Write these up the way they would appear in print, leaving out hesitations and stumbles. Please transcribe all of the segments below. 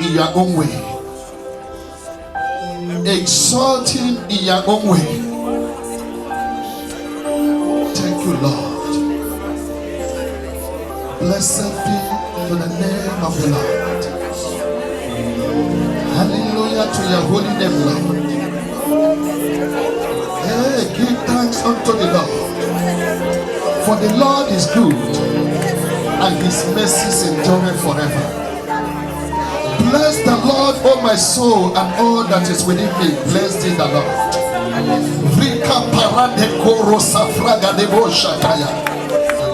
in your own way. Exalt him in your own way. Thank you, Lord. Blessed be to the name of the Lord. Hallelujah to your holy name, Lord. Hey, give thanks unto the Lord. For the Lord is good, and his mercies endure forever. Bless the Lord, O my soul, and all that is within me. Bless thee, the Lord.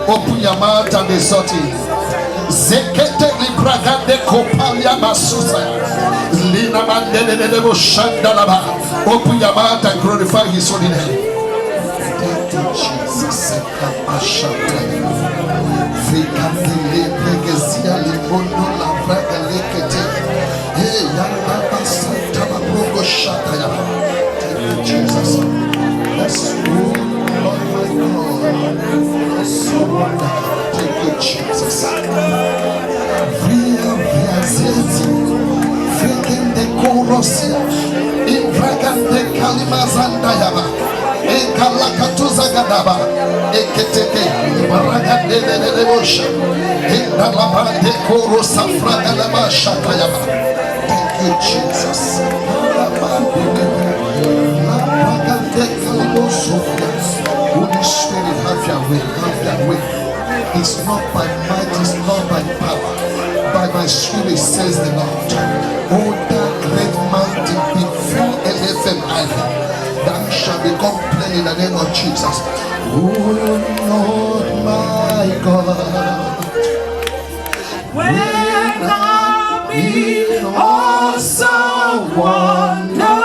Open your mouth and exalt him. Zekete libraga de kopalia masusa. Lina mandele de debo shandalaba. Open your mouth and glorify his holy name. Thank you, Jesus. Vikatele pregezia libondo la braga lekete. Hey, yamba santa babrogo shataya. Thank you, Jesus. Bless you, Lord my God. So wonderful. Thank you, Jesus. Via zeti, frekende korosia, imbragante kalimazanda yaba, ekalakatuza gadaba, eketeke, baragande lelebosha, endalabande korosa fragalaba shatayaba. Thank you, Jesus. Holy Spirit, have your way, have your way. It's not by might, it's not by power, by my spirit, says the Lord. Oh, that great mountain before Elephant Island, that shall become plain in the name of Jesus. Oh, Lord, my God, when I be awesome wonder.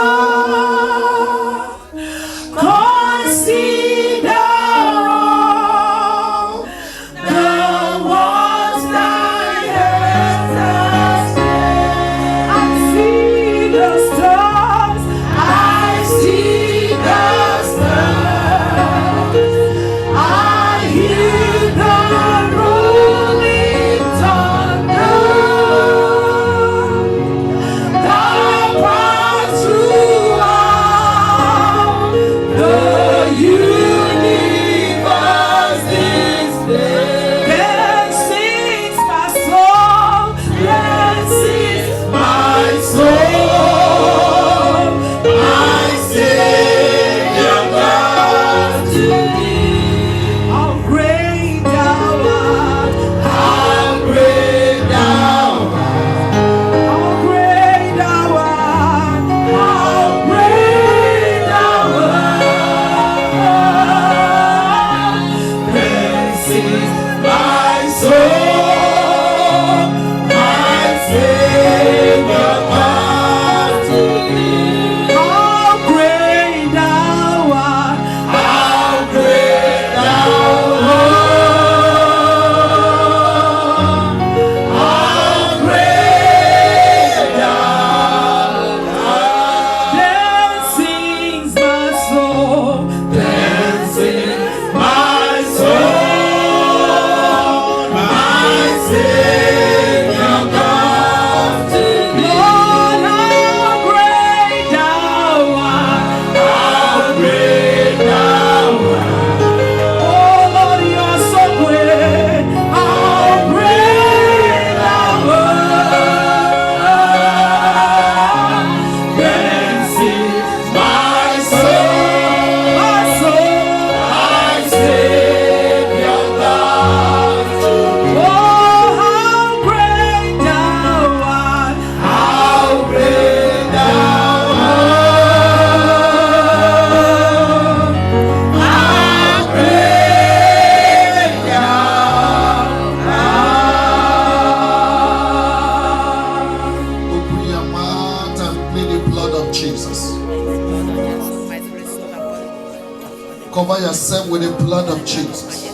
Cover yourself with the blood of Jesus.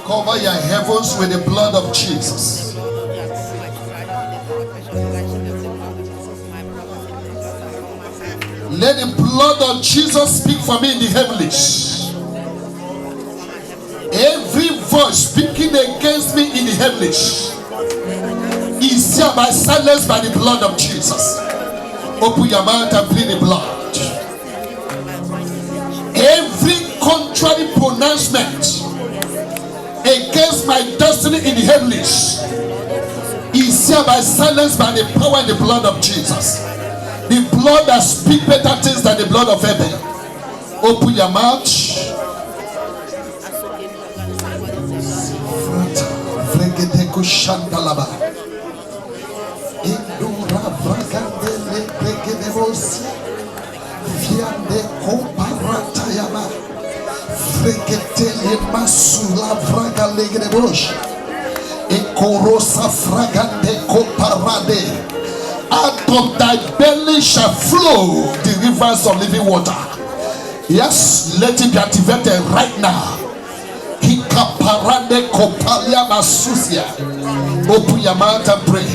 Cover your heavens with the blood of Jesus. Let the blood of Jesus speak for me in the heavenlies. Every voice speaking speaking against me in the heavens is hereby silenced by the blood of Jesus. Open your mouth and plead the blood. Every contrary pronouncement against my destiny in the heavens is hereby silenced by the power and the blood of Jesus. The blood that speaks better things than the blood of Abel. Open your mouth. Out of thy belly shall flow the rivers of living water. Yes, let it be activated right now. Open your mouth and pray.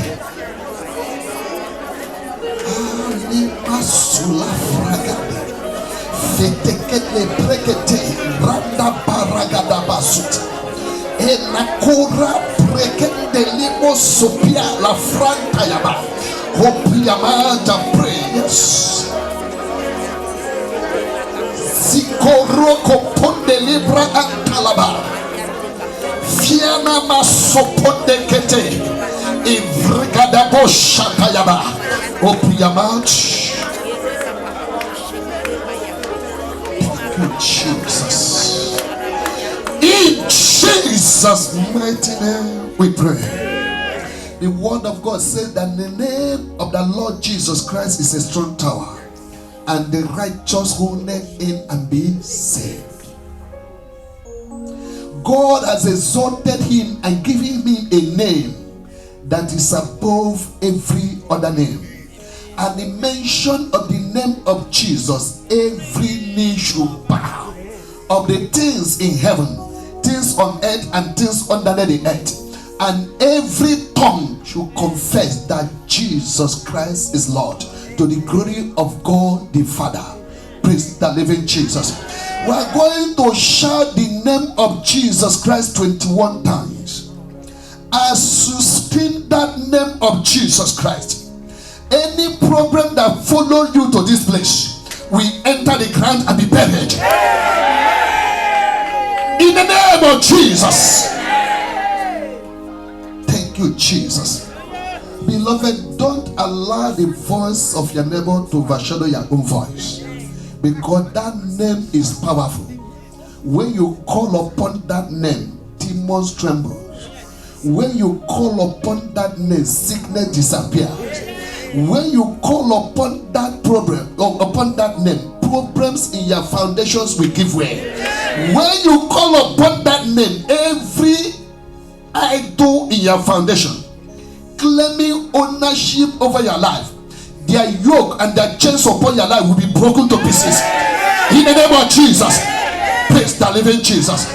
Open your mouth and pray. Yes. Sikoroko ponde libra antalaba. Fiana masoponde kete. Ivrikadabo shatayaba. Open your mouth. Thank you, Jesus. In Jesus' mighty name we pray. The word of God says that the name of the Lord Jesus Christ is a strong tower, and the righteous hold in and be saved. God has exalted him and given him a name that is above every other name. At the mention of the name of Jesus, every knee should bow, of the things in heaven, things on earth, and things under the earth. And every tongue should confess that Jesus Christ is Lord, to the glory of God the Father. Praise the living Jesus. We are going to shout the name of Jesus Christ 21 times. As you scream that name of Jesus Christ, any problem that followed you to this place will enter the ground and be buried. In the name of Jesus. Thank you, Jesus. Beloved, don't allow the voice of your neighbor to overshadow your own voice, because that name is powerful. When you call upon that name, demons tremble. When you call upon that name, sickness disappears. When you call upon that problem, or upon that name, problems in your foundations will give way. When you call upon that name, every idol in your foundation claiming ownership over your life, their yoke and their chains upon your life will be broken to pieces. In the name of Jesus. Praise the living Jesus.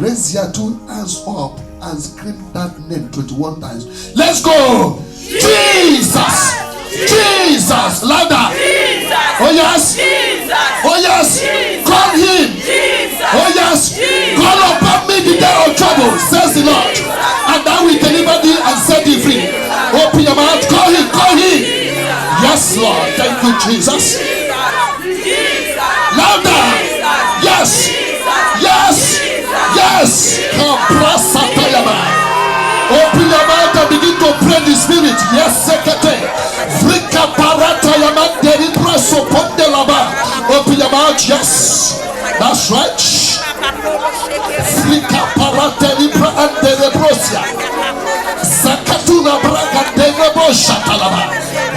Raise your two hands up and scream that name 21 times. Let's go. Jesus. Jesus. Louder. Oh yes. Oh yes. Call him. Oh yes. Call upon me the day of trouble, says the Lord, and I will deliver thee and set thee free. Open your mouth. Call him. Call him. Yes, Lord. Thank you, Jesus. Louder. Yes. Yes. Yes. Open your mouth and begin to pray the Spirit. Yes, Sekete. Open your mouth. Yes. That's right.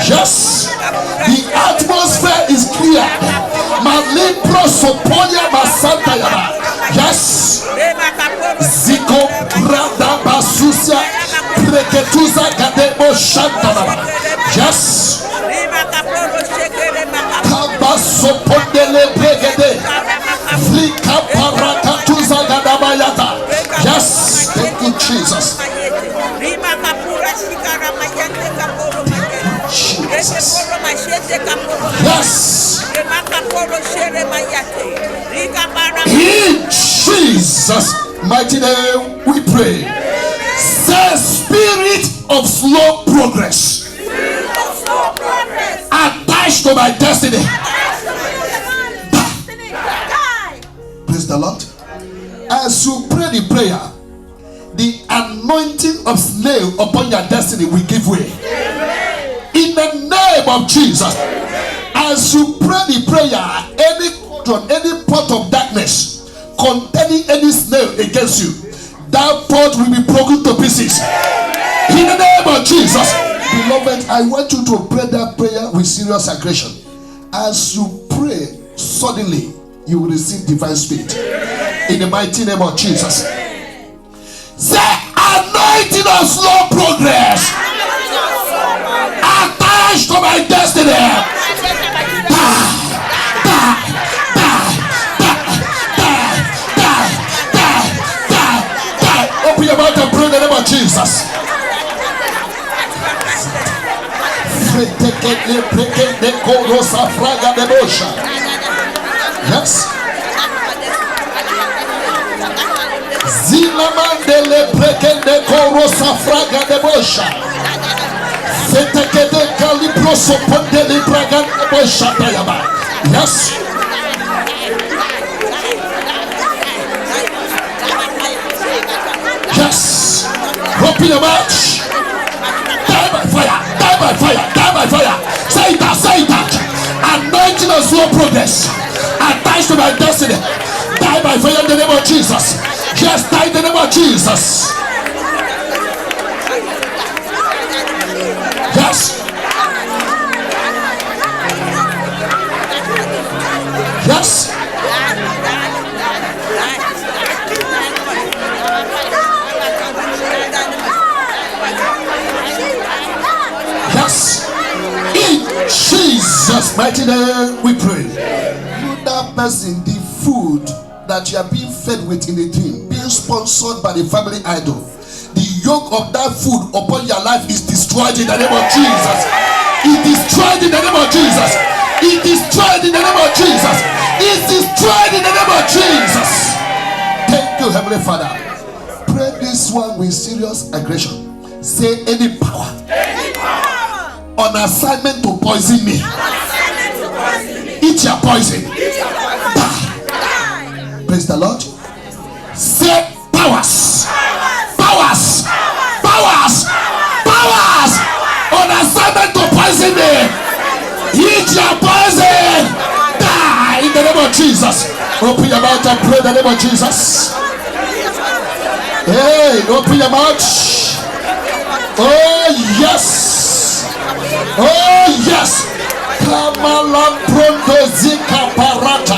Yes. The atmosphere is clear. Yes. Ziko Brada Basusia Preketuza Gadebo Shantanaba. Yes. Kabasopondele Pregede Flika Parakatuza Gadabayata. Yes. Thank you, Jesus. Jesus. Yes. In Jesus' mighty name we pray. Say, spirit of slow progress attached to my destiny. Praise the Lord. As you pray the prayer, the anointing of snail upon your destiny will give way. In the name of Jesus. As you pray the prayer, any pot of darkness containing any snail against you, that pot will be broken to pieces. In the name of Jesus. Beloved, I want you to pray that prayer with serious aggression. As you pray, suddenly you will receive divine speed. In the mighty name of Jesus. Say, anointing of slow progress attached to my destiny. Open your mouth and pray in the name of Jesus. Yes. Zilamandele prekende korosa fraga de bosha. Fetekede kaliproso pondele praga de bosha tayaba. Yes. Yes. Open your mouth. Die by fire. Die by fire. Die by fire. Say that. Say that. Anointing of slow progress attached to my destiny. Die by fire in the name of Jesus. Yes, die in the name of Jesus. Yes. Yes. Yes. In Jesus' mighty name we pray. You that person, the food that you are being fed with in the dream, being sponsored by the family idol, the yoke of that food upon your life is destroyed in the name of Jesus. It is destroyed in the name of Jesus. It is destroyed in the name of Jesus. It is destroyed in the name of Jesus. Thank you, Heavenly Father. Pray this one with serious aggression. Say, any power on assignment to poison me, eat your poison. Praise the Lord. Say, powers on assignment to poison me, eat your poison. Die in the name of Jesus. Open your mouth and pray in the name of Jesus. Hey, open your mouth. Oh yes. Oh yes. Kamalam pronto zika parata.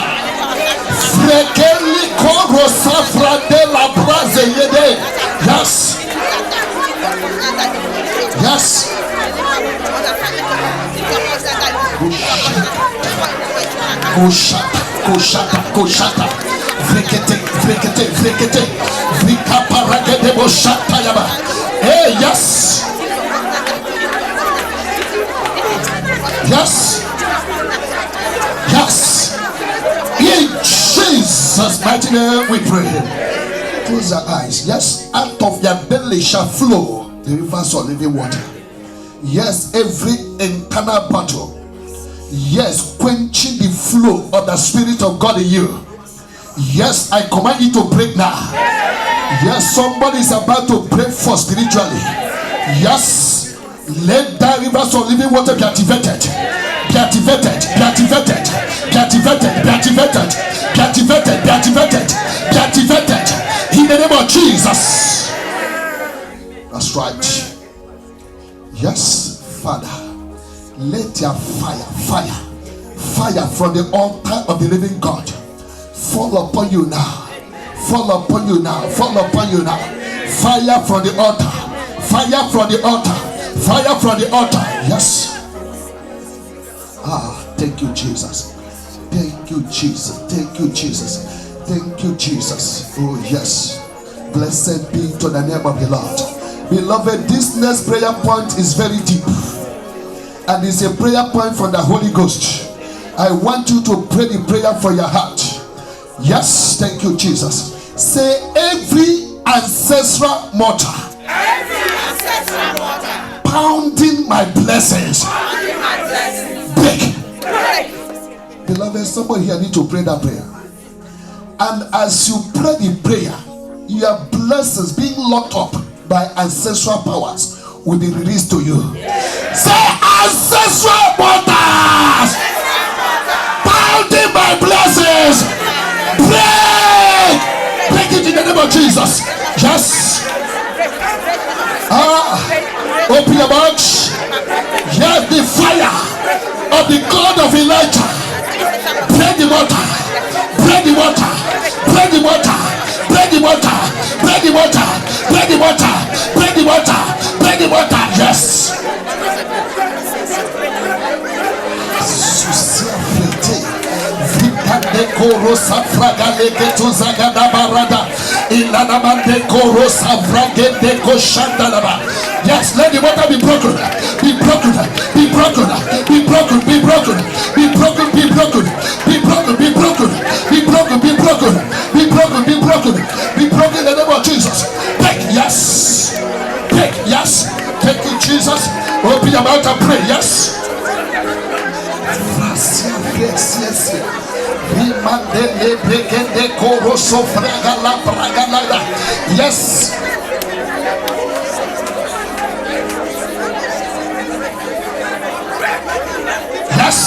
Frekeli koro safra de la braze yede. Yes. Yes. Koshata. Frekete. Frika paragede boshata yaba. Hey, yes. Yes. In Jesus' mighty name we pray. Close your eyes. Yes. Out of your belly shall flow the rivers of living water. Yes. Every internal battle. Yes. Quenching the flow of the Spirit of God in you. Yes. I command you to break now. Yes. Somebody is about to break forth spiritually. Yes. Let that rivers of living water be activated. Be activated. Be activated. Be activated. Be activated. Be activated. Be activated. Be activated. In the name of Jesus. That's right. Yes, Father. Let your fire from the altar of the living God fall upon you now. Fall upon you now. Fall upon you now. Fire from the altar. Fire from the altar. Fire from the altar. Yes. Thank you, Jesus. Thank you, Jesus. Thank you, Jesus. Thank you, Jesus. Oh, yes. Blessed be to the name of the Lord. Beloved, this next prayer point is very deep. And it's a prayer point from the Holy Ghost. I want you to pray the prayer for your heart. Yes. Thank you, Jesus. Say every ancestral mortar. Pounding my blessings. Break. Beloved, somebody here need to pray that prayer. And as you pray the prayer, your blessings being locked up by ancestral powers will be released to you. Say ancestral mortars pounding my blessings. Break. Break it in the name of Jesus. Yes. Open your mouth. Hear the fire of the God of Elijah. Break the water. Break the water. Break the water. Break the water. Break the water. Break the water. Break the water. Break the water. Yes. Yes, let the water be broken. Be broken. Be broken. Be broken. Be broken. Be broken. Be broken. Be broken. Be broken. Be broken. Be broken. Be broken. Be broken. Be broken in the name of Jesus. Take yes. Take yes. Thank you, Jesus. Open your mouth and pray. Yes. Yes. Yes. Yes.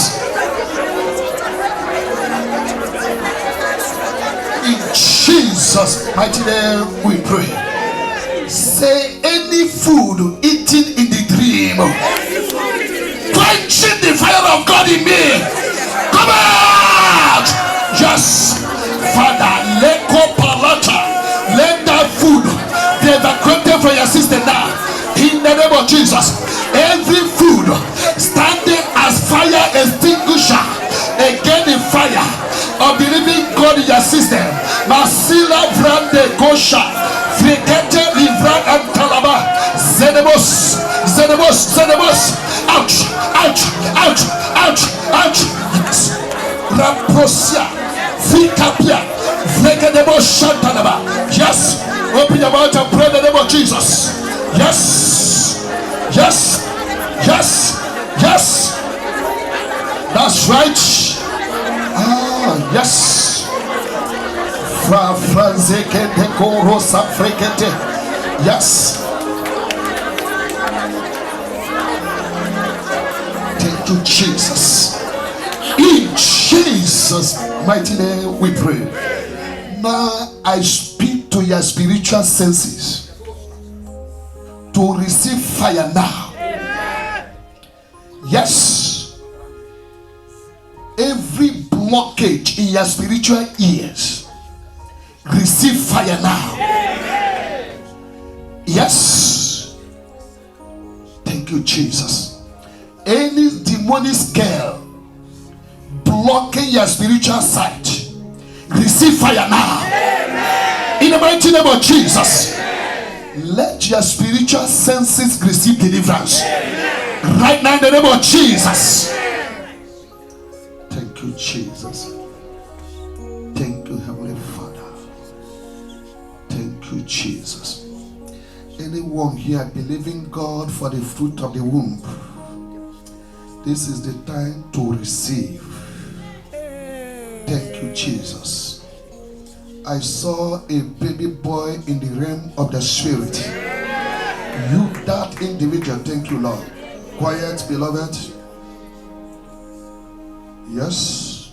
In Jesus' mighty name we pray. Say any food eaten in the dream, quenching the fire of God in me. Come out. Yes. Father, let that food be evacuated from your system now. In the name of Jesus. Every food standing as fire extinguisher against the fire of the living God in your system. Masila Brande Kosha Frigate Livran and Talaba Zenemos. Ouch. Yes. Ramprosia Fikapia Vlekedebo Shantanaba. Yes. Open your mouth and pray in the name of Jesus. Yes. That's right. Yes. Yes. Thank you, Jesus. In Jesus' mighty name we pray. Now I speak to your spiritual senses to receive fire now. Yes. Every blockage in your spiritual ears, receive fire now. Yes. Thank you, Jesus. Any demonic scale blocking your spiritual sight, receive fire now. In the mighty name of Jesus. Let your spiritual senses receive deliverance right now in the name of Jesus. Thank you, Jesus. Thank you, Heavenly Father. Thank you, Jesus. Anyone here believing God for the fruit of the womb, this is the time to receive. Thank you, Jesus. I saw a baby boy in the realm of the spirit. You, that individual, thank you, Lord. Quiet, beloved. Yes.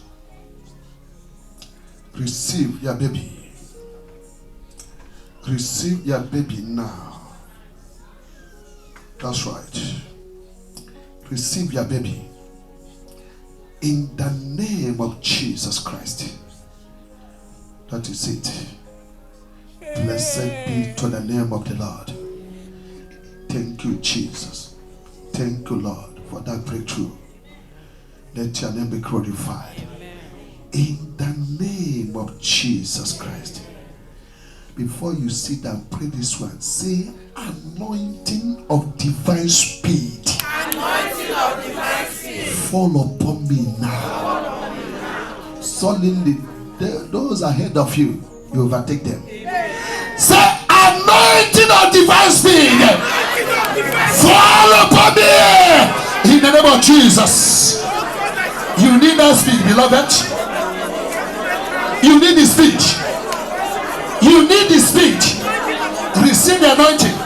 Receive your baby. Receive your baby now. That's right. Receive your baby. In the name of Jesus Christ. That is it. Blessed be to the name of the Lord. Thank you, Jesus. Thank you, Lord, for that breakthrough. Let your name be glorified. In the name of Jesus Christ. Before you sit down, pray this one. Say, anointing of divine speed. Anointing of divine speed. Fall upon me now. Suddenly, those ahead of you, You overtake them. Say, anointing of divine speed. Fall upon me. In the name of Jesus. You need that speed, beloved. You need the speed. You need the speed. Receive the anointing.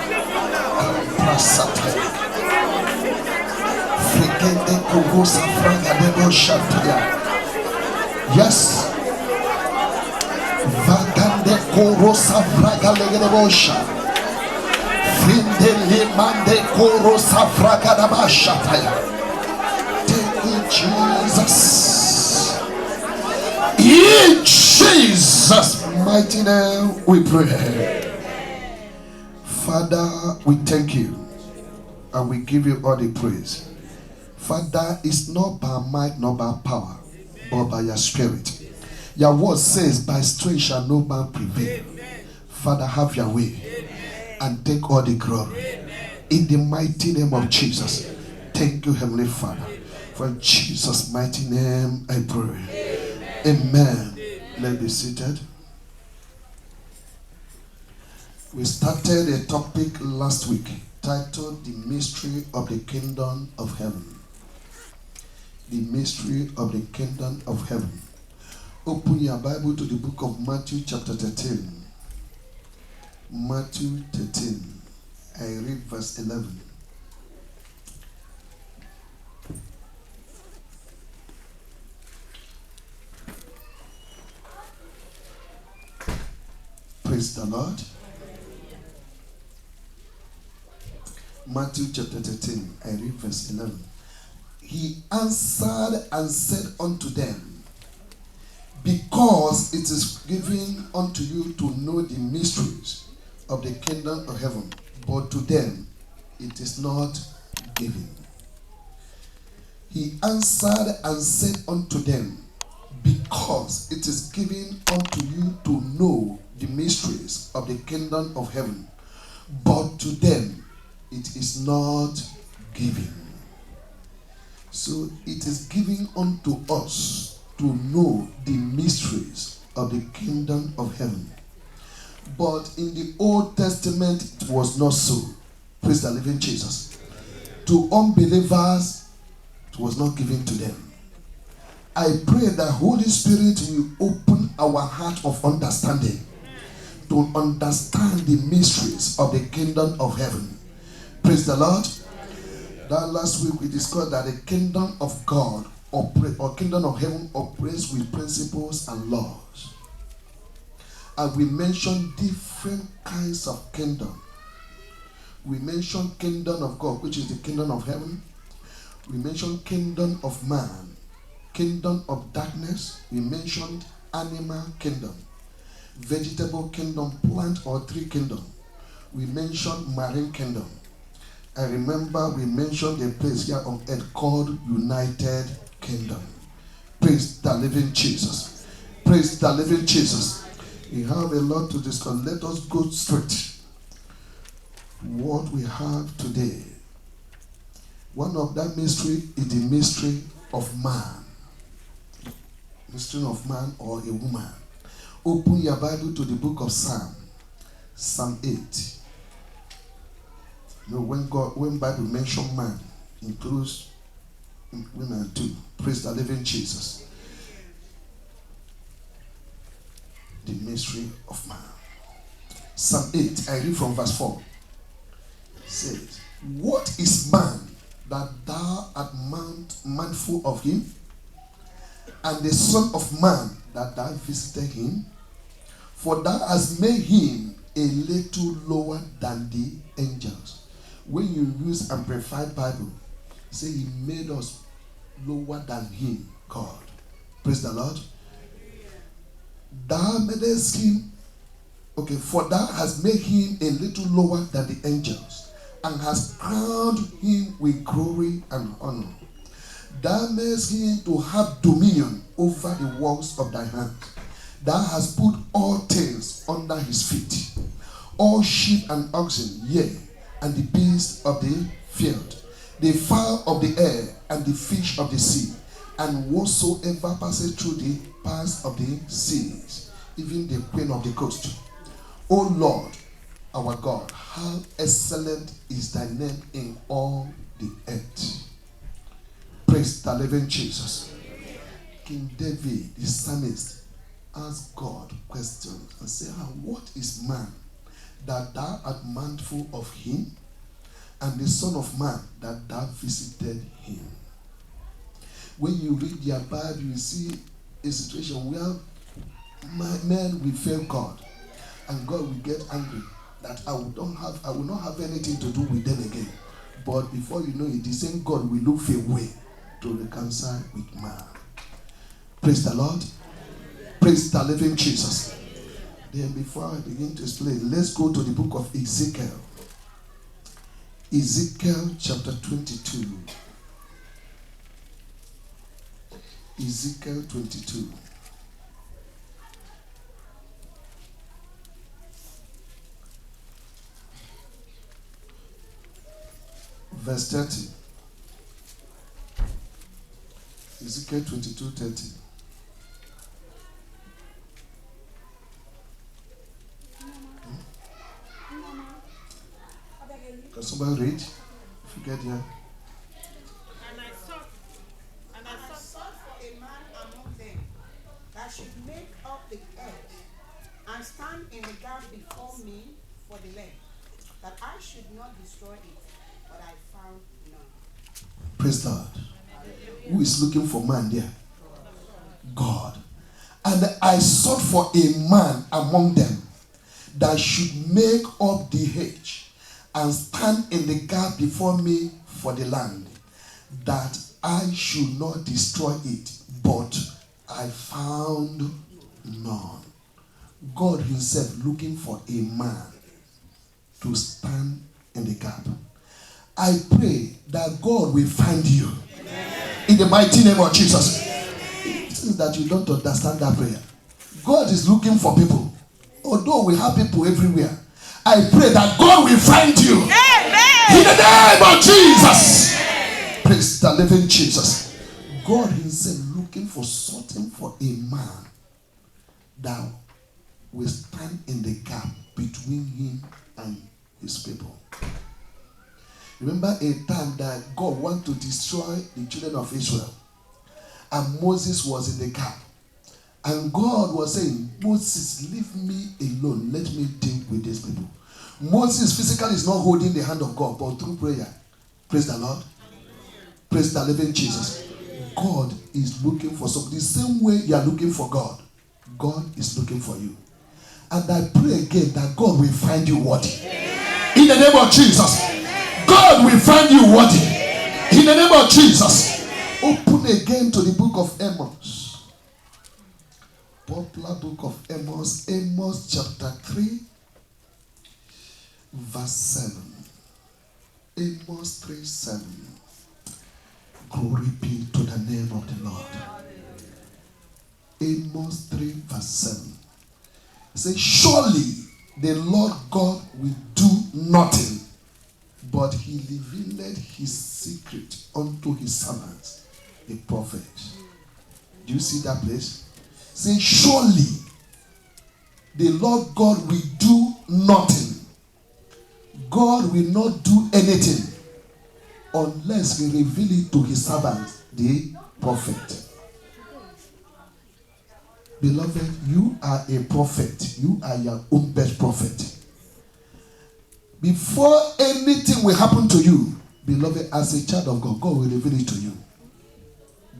Yes. Vagande korosa fraga legerebosha. Frindele mande korosa fraga dabashataya. Thank you, Jesus. In Jesus' mighty name we pray. Father, we thank you and we give you all the praise. Father, it's not by might nor by power, but by your spirit. Your word says, by strength shall no man prevail. Father, have your way and take all the glory. In the mighty name of Jesus. Thank you, Heavenly Father. For in Jesus' mighty name I pray. Amen. Let's be seated. We started a topic last week titled The Mystery of the Kingdom of Heaven. The Mystery of the Kingdom of Heaven. Open your Bible to the book of Matthew chapter 13. Matthew 13. I read verse 11. Praise the Lord. Matthew chapter 13. I read verse 11. He answered and said unto them, because it is given unto you to know the mysteries of the kingdom of heaven, but to them it is not given. He answered and said unto them, because it is given unto you to know the mysteries of the kingdom of heaven, but to them it is not given. So it is given unto us to know the mysteries of the kingdom of heaven. But in the Old Testament, it was not so. Praise the living Jesus. To unbelievers, it was not given to them. I pray that Holy Spirit will open our heart of understanding to understand the mysteries of the kingdom of heaven. Praise the Lord. That last week we discussed that the kingdom of God or kingdom of heaven operates with principles and laws. And we mentioned different kinds of kingdom. We mentioned kingdom of God, which is the kingdom of heaven. We mentioned kingdom of man, kingdom of darkness. We mentioned animal kingdom, vegetable kingdom, plant or tree kingdom. We mentioned marine kingdom. I remember we mentioned a place here on earth called United Kingdom. Praise the living Jesus. Praise the living Jesus. We have a lot to discuss. Let us go straight. What we have today. One of that mystery is the mystery of man. Mystery of man or a woman. Open your Bible to the book of Psalm. Psalm 8. You know, when Bible mentions man, includes women too. Praise the living Jesus. The mystery of man. Psalm 8, I read from verse 4. It says, what is man that thou art mindful of him? And the son of man that thou visited him? For thou hast made him a little lower than the angels. When you use Amplified Bible, say he made us lower than him, God. Praise the Lord. Thou madest him, okay, for thou hast made him a little lower than the angels, and hast crowned him with glory and honor. Thou madest him to have dominion over the works of thy hand. Thou hast put all things under his feet, all sheep and oxen, yea, and the beasts of the field, the fowl of the air, and the fish of the sea, and whatsoever passeth through the paths of the seas. even the queen of the coast. O Lord, our God, how excellent is thy name in all the earth. Praise the living Jesus. King David, the psalmist, asked God questions and said, what is man that thou art mindful of him, and the son of man that thou visited him? When you read your Bible, you see a situation where men will fail God, and God will get angry that I will not have anything to do with them again. But before you know it, the same God will look for a way to reconcile with man. Praise the Lord. Praise the living Jesus. Then before I begin to explain, let's go to the book of Ezekiel. Ezekiel chapter 22. Ezekiel 22. Verse 30. Ezekiel 22:30. Can somebody read? If you get here. And I sought for a man among them that should make up the edge and stand in the gap before me for the land, that I should not destroy it, but I found none. Praise God. Who is looking for man there? God. And I sought for a man among them that should make up the hedge and stand in the gap before me for the land, that I should not destroy it, but I found none. God himself looking for a man to stand in the gap. I pray that God will find you. In the mighty name of Jesus. Since that you don't understand that prayer, God is looking for people. Although we have people everywhere, I pray that God will find you. Amen. In the name of Jesus. Amen. Praise the living Jesus. God himself looking for something for a man that will stand in the gap between him and his people. Remember a time that God wanted to destroy the children of Israel, and Moses was in the gap, and God was saying, Moses, leave me alone, let me deal with these people. Moses physically is not holding the hand of God, but through prayer. Praise the Lord. Praise the living Jesus. God is looking for something. The same way you are looking for God, God is looking for you. And I pray again that God will find you worthy. In the name of Jesus. God will find you worthy. In the name of Jesus. Open again to the book of Amos. Popular book of Amos. Amos chapter 3. Verse 7. Amos 3:7. Glory be to the name of the Lord. Amos 3 verse 7. It says, surely the Lord God will do nothing, but he revealed his secret unto his servants, the prophets. Do you see that place? Say, surely the Lord God will do nothing. God will not do anything unless he reveal it to his servants, the prophet. Beloved, you are a prophet. You are your own best prophet. Before anything will happen to you, beloved, as a child of God, God will reveal it to you.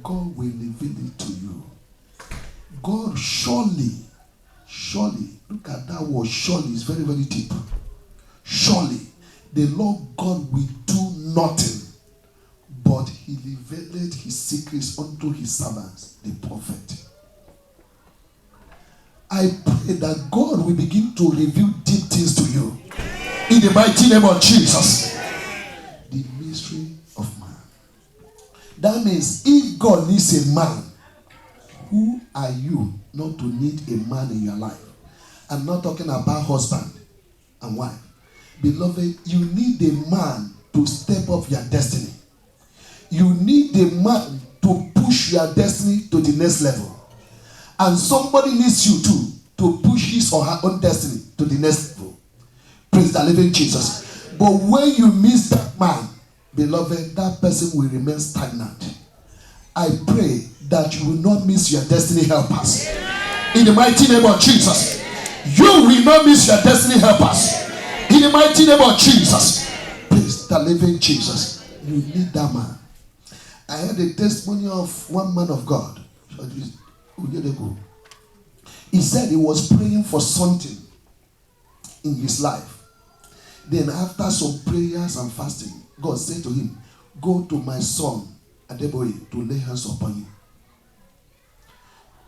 God will reveal it to you. God surely, look at that word, surely, it's very, very deep. Surely, the Lord God will do nothing, but he revealed his secrets unto his servants, the prophet. I pray that God will begin to reveal deep things to you. In the mighty name of Jesus. The mystery of man. That means if God needs a man, who are you not to need a man in your life? I'm not talking about husband and wife. Beloved, you need a man to step up your destiny. You need a man to push your destiny to the next level. And somebody needs you too to push his or her own destiny to the next level. Praise the living Jesus. But when you miss that man, beloved, that person will remain stagnant. I pray that you will not miss your destiny helpers. In the mighty name of Jesus. You will not miss your destiny helpers. In the mighty name of Jesus. Praise the living Jesus. You need that man. I heard a testimony of one man of God. He said he was praying for something in his life. Then after some prayers and fasting, God said to him, go to my son Adeboye to lay hands upon you.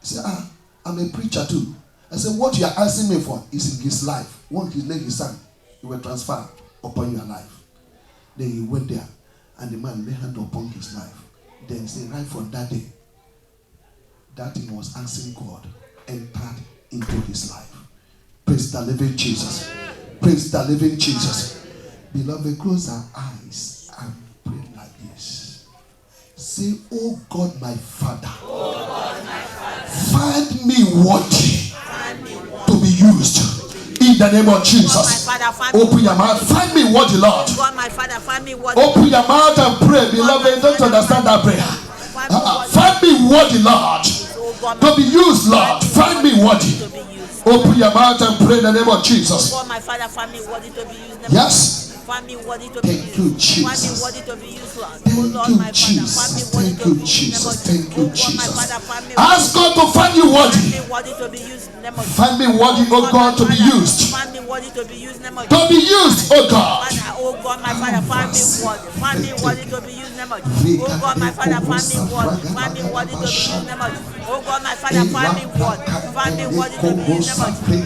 He said, I'm a preacher too. I said, what you are asking me for is in his life. Once he laid his hand, he will transfer upon your life. Then he went there and the man laid hand upon his life. Then he said, right from that day, that thing was asking God entered into his life. Praise the living Jesus. Praise the living Jesus. Beloved, close our eyes and pray like this. Say, oh God, my Father, find me worthy to be used. In the name of Jesus. Open your mouth. Find me worthy, Lord. Open your mouth and pray. Beloved, don't understand that prayer. Find me worthy, Lord, to be used, Lord. Find me worthy. Open your mouth and pray in the name of Jesus. Yes. Thank you, Jesus. Thank you, Jesus. Thank you, Jesus. Thank you, Jesus. Ask God to find you worthy. Find me worthy, oh God, to be used. To be used, oh God. Oh God, my Father, find me worthy. Find me worthy to be used. Oh God, my Father, find me worthy. Find me worthy to be used. Oh God, my Father, find me worthy. Find me worthy to be used.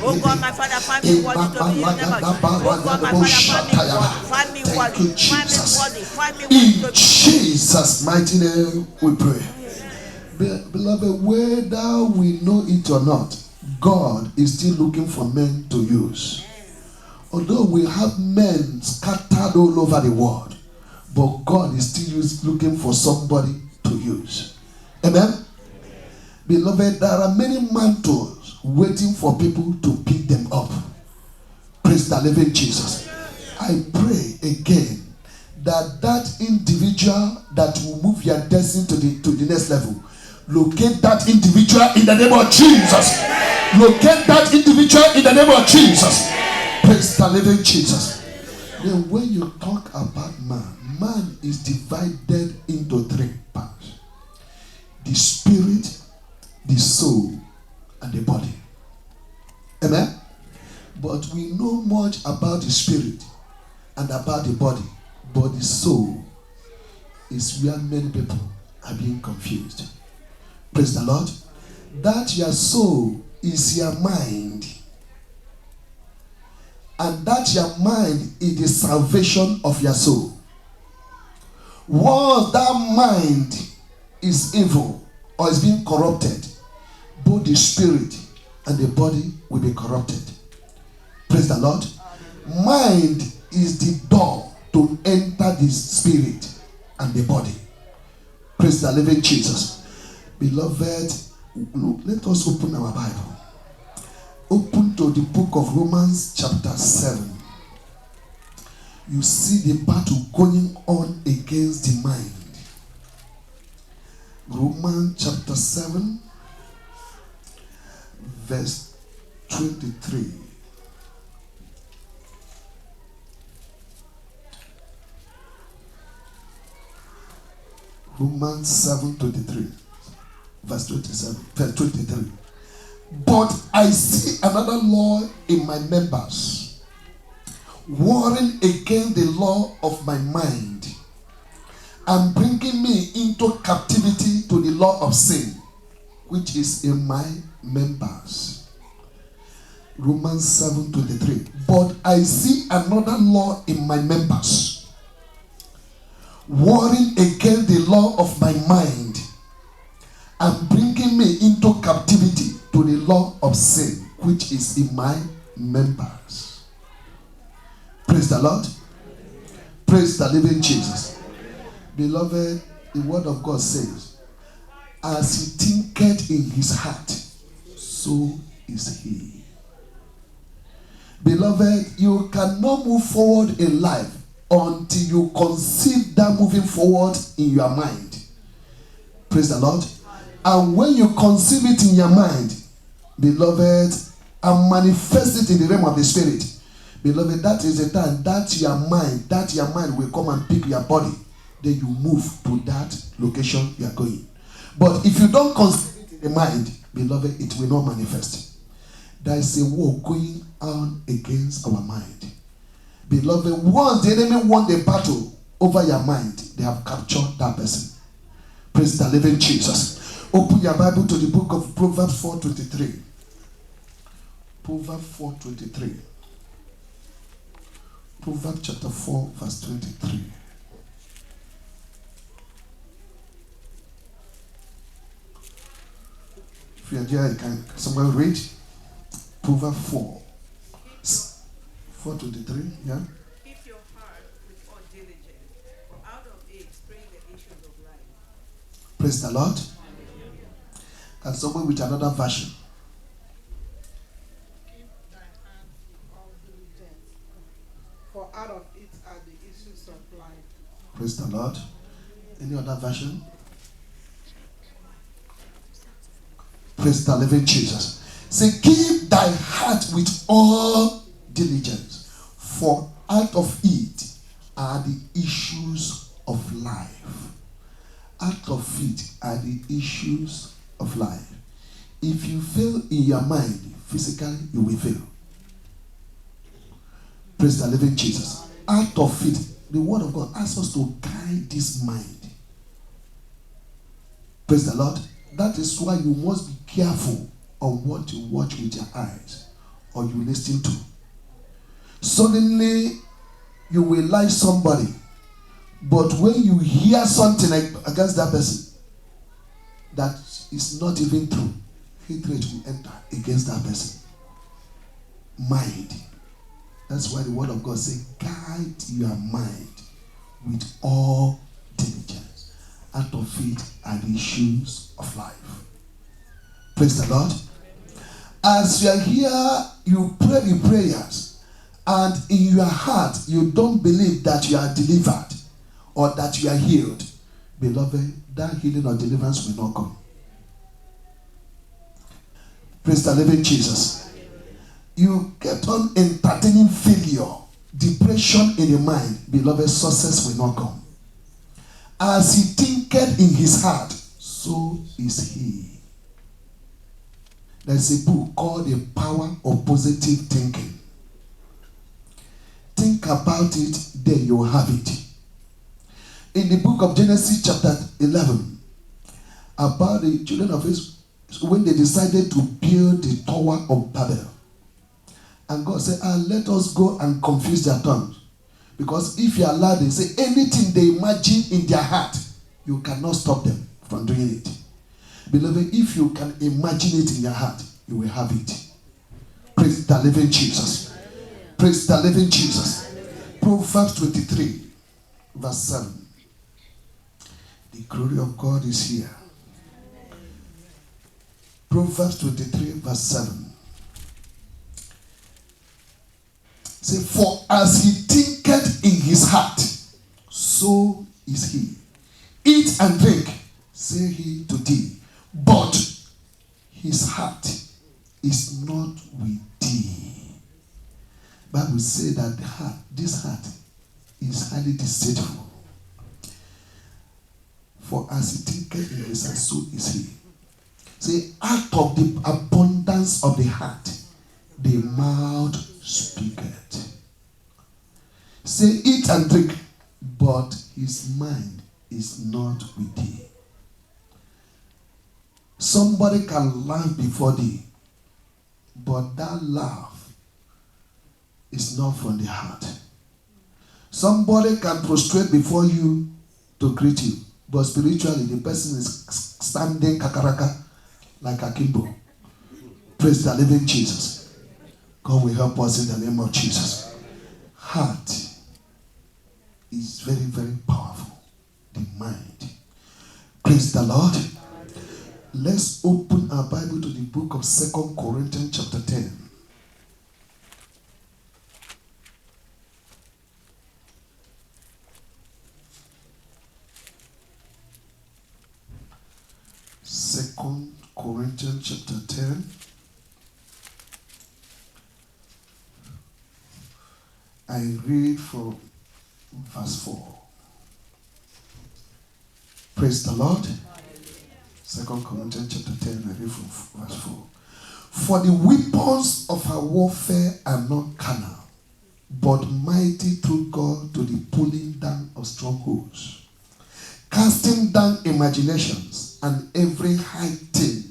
Oh God, my Father, find me worthy to be used. Oh God, my Father, find me worthy. Find me worthy. Find me worthy. In Jesus' mighty name we pray. Beloved, whether we know it or not, God is still looking for men to use. Although we have men scattered all over the world, but God is still looking for somebody to use. Amen? Beloved, there are many mantles waiting for people to pick them up. Praise the living Jesus. I pray again that individual that will move your destiny to the next level, locate that individual in the name of Jesus. Locate that individual in the name of Jesus. Praise the living Jesus. Then when you talk about man is divided into three parts: the spirit, the soul, and the body. Amen? But we know much about the spirit and about the body, but the soul is where many people are being confused. Praise the Lord. That your soul is your mind, and that your mind is the salvation of your soul. Once that mind is evil or is being corrupted, both the spirit and the body will be corrupted. Praise the Lord. Mind is the door to enter the spirit and the body. Praise the living Jesus. Beloved, let us open our Bible. Open to the book of Romans chapter 7. You see the battle going on against the mind. Romans chapter 7, verse 23. Romans 7:23, verse 27, verse 23. But I see another law in my members, warring against the law of my mind, and bringing me into captivity to the law of sin, which is in my members. Romans 7:23. But I see another law in my members, warring against the law of my mind, and bringing me into captivity to the law of sin, which is in my members. Praise the Lord. Praise the living Jesus. Beloved, the word of God says, as he thinketh in his heart, so is He. Beloved, you cannot move forward in life until you conceive that moving forward in your mind. Praise the Lord. And when you conceive it in your mind, beloved, and manifest it in the realm of the Spirit, beloved, that is the time that your mind will come and pick your body. Then you move to that location you are going. But if you don't conceive it in the mind, beloved, it will not manifest. There is a war going on against our mind. Beloved, once the enemy won the battle over your mind, they have captured that person. Praise the living Jesus. Open your Bible to the book of Proverbs 4:23. Proverbs 4:23. Proverbs chapter 4, verse 23. If you are there, can someone read? Proverbs 4:23. Yeah. Keep your heart with all diligence, for out of it spring the issues of life. Praise the Lord. Can someone with another version? Keep thy hand with all diligence, for out of it are the issues of life. Praise the Lord. Any other version? Praise the living Jesus. Say, keep thy heart with all diligence, for out of it are the issues of life. Out of it are the issues of life. If you fail in your mind, physically, you will fail. Praise the living Jesus. Out of it, the word of God asks us to guide this mind. Praise the Lord. That is why you must be careful on what you watch with your eyes or you listen to. Suddenly, you will like somebody, but when you hear something against that person that is not even true, hatred will enter against that person. Mind. That's why the word of God says, guide your mind with all diligence. Out of it are the issues of life. Praise the Lord. As you are here, you pray the prayers, and in your heart, you don't believe that you are delivered or that you are healed. Beloved, that healing or deliverance will not come. Praise the living Jesus. You get on entertaining failure, depression in your mind. Beloved, success will not come. As he thinketh in his heart, so is he. There's a book called The Power of Positive Thinking. Think about it, then you'll have it. In the book of Genesis chapter 11, about the children of Israel, when they decided to build the Tower of Babel, and God said, let us go and confuse their tongues. Because if you allow them, say anything they imagine in their heart, you cannot stop them from doing it. Beloved, if you can imagine it in your heart, you will have it. Praise the living Jesus. Praise the living Jesus. Proverbs 23, verse 7. The glory of God is here. Proverbs 23, verse 7. Say, for as he thinketh in his heart, so is he. Eat and drink, say he to thee, but his heart is not with thee. Bible says that this heart is highly deceitful. For as he thinketh in his heart, so is he. Say, out of the abundance of the heart, the mouth speaketh. Say, eat and drink, but his mind is not with thee. Somebody can laugh before thee, but that laugh is not from the heart. Somebody can prostrate before you to greet you, but spiritually the person is standing kakaraka like a kimbo. Praise the living Jesus. God will help us in the name of Jesus. Heart is very, very powerful. The mind. Praise the Lord. Let's open our Bible to the book of 2 Corinthians chapter 10. Second Corinthians chapter 10. I read from verse 4. Praise the Lord. 2 Corinthians chapter 10, I read from verse 4. For the weapons of our warfare are not carnal, but mighty through God to the pulling down of strongholds, casting down imaginations and every high thing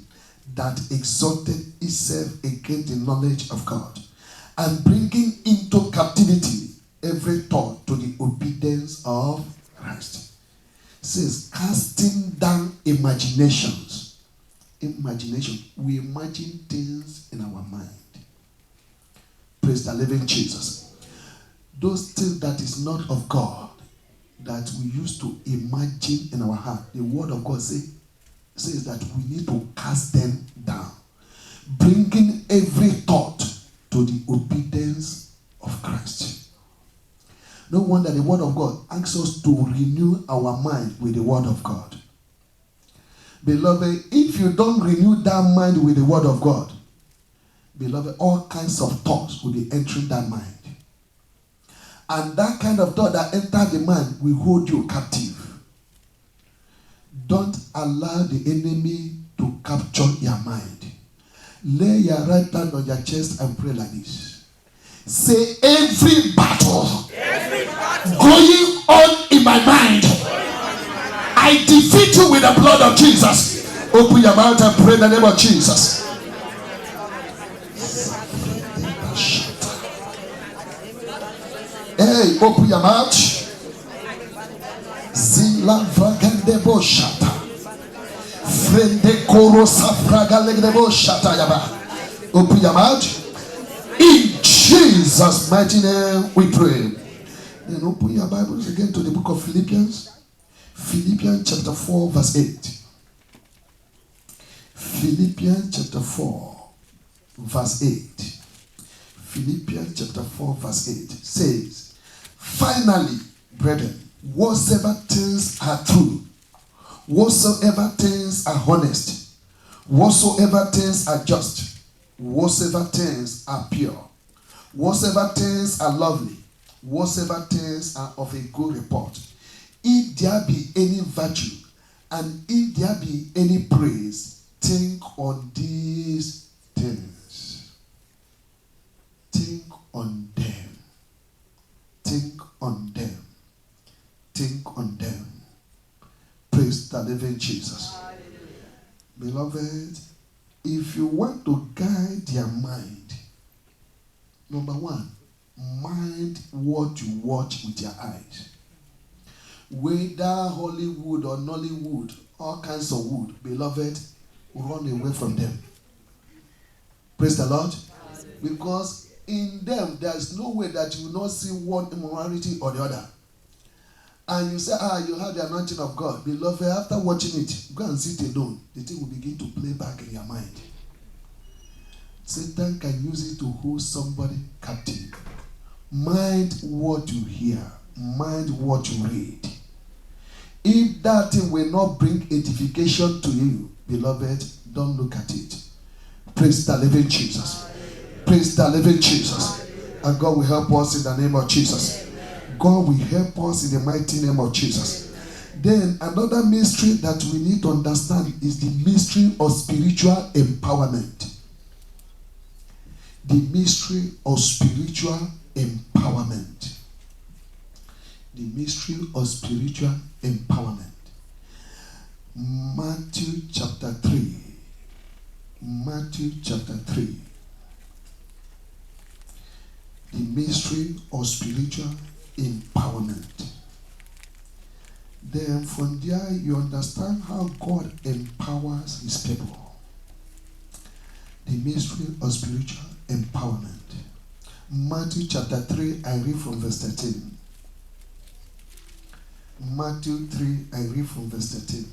that exalted itself against the knowledge of God, and bringing into captivity every thought to the obedience of Christ. It says, casting down imaginations. Imagination. We imagine things in our mind. Praise the living Jesus. Those things that is not of God, that we used to imagine in our heart, the word of God says that we need to cast them down, bringing every thought to the obedience of Christ. No wonder the word of God asks us to renew our mind with the word of God. Beloved, if you don't renew that mind with the word of God, beloved, all kinds of thoughts will be entering that mind. And that kind of thought that enters the mind will hold you captive. Don't allow the enemy to capture your mind. Lay your right hand on your chest and pray like this. Say, every battle going on in my mind, I defeat you with the blood of Jesus. Open your mouth and pray in the name of Jesus. Hey, open your mouth. Zila vagandebo shata. Frende koro safraga legdebo shata yaba. Open your mouth. In Jesus' mighty name we pray. Then open your Bibles again to the book of Philippians. Philippians chapter 4 verse 8. Philippians chapter 4 verse 8. Philippians chapter 4 verse 8 says, finally, brethren, whatsoever things are true, whatsoever things are honest, whatsoever things are just, whatsoever things are pure, whatsoever things are lovely, whatsoever things are of a good report, if there be any virtue, and if there be any praise, think on these things. Think on them. Think on them. Think on them. Praise the living Jesus. Hallelujah. Beloved, if you want to guide your mind, number one, mind what you watch with your eyes. Whether Hollywood or Nollywood, all kinds of wood, beloved, run away from them. Praise the Lord. Because in them, there is no way that you will not see one immorality or the other. And you say, you have the anointing of God. Beloved, after watching it, go and sit alone. The thing will begin to play back in your mind. Satan can use it to hold somebody captive. Mind what you hear. Mind what you read. If that thing will not bring edification to you, beloved, don't look at it. Praise the living Jesus. Praise the living Jesus. And God will help us in the name of Jesus. God will help us in the mighty name of Jesus. Then another mystery that we need to understand is the mystery of spiritual empowerment. The mystery of spiritual empowerment. The mystery of spiritual empowerment. Matthew chapter 3. Matthew chapter 3. The mystery of spiritual empowerment. Then from there you understand how God empowers his people. The mystery of spiritual empowerment. Matthew chapter 3, I read from verse 13. Matthew 3, I read from verse 13.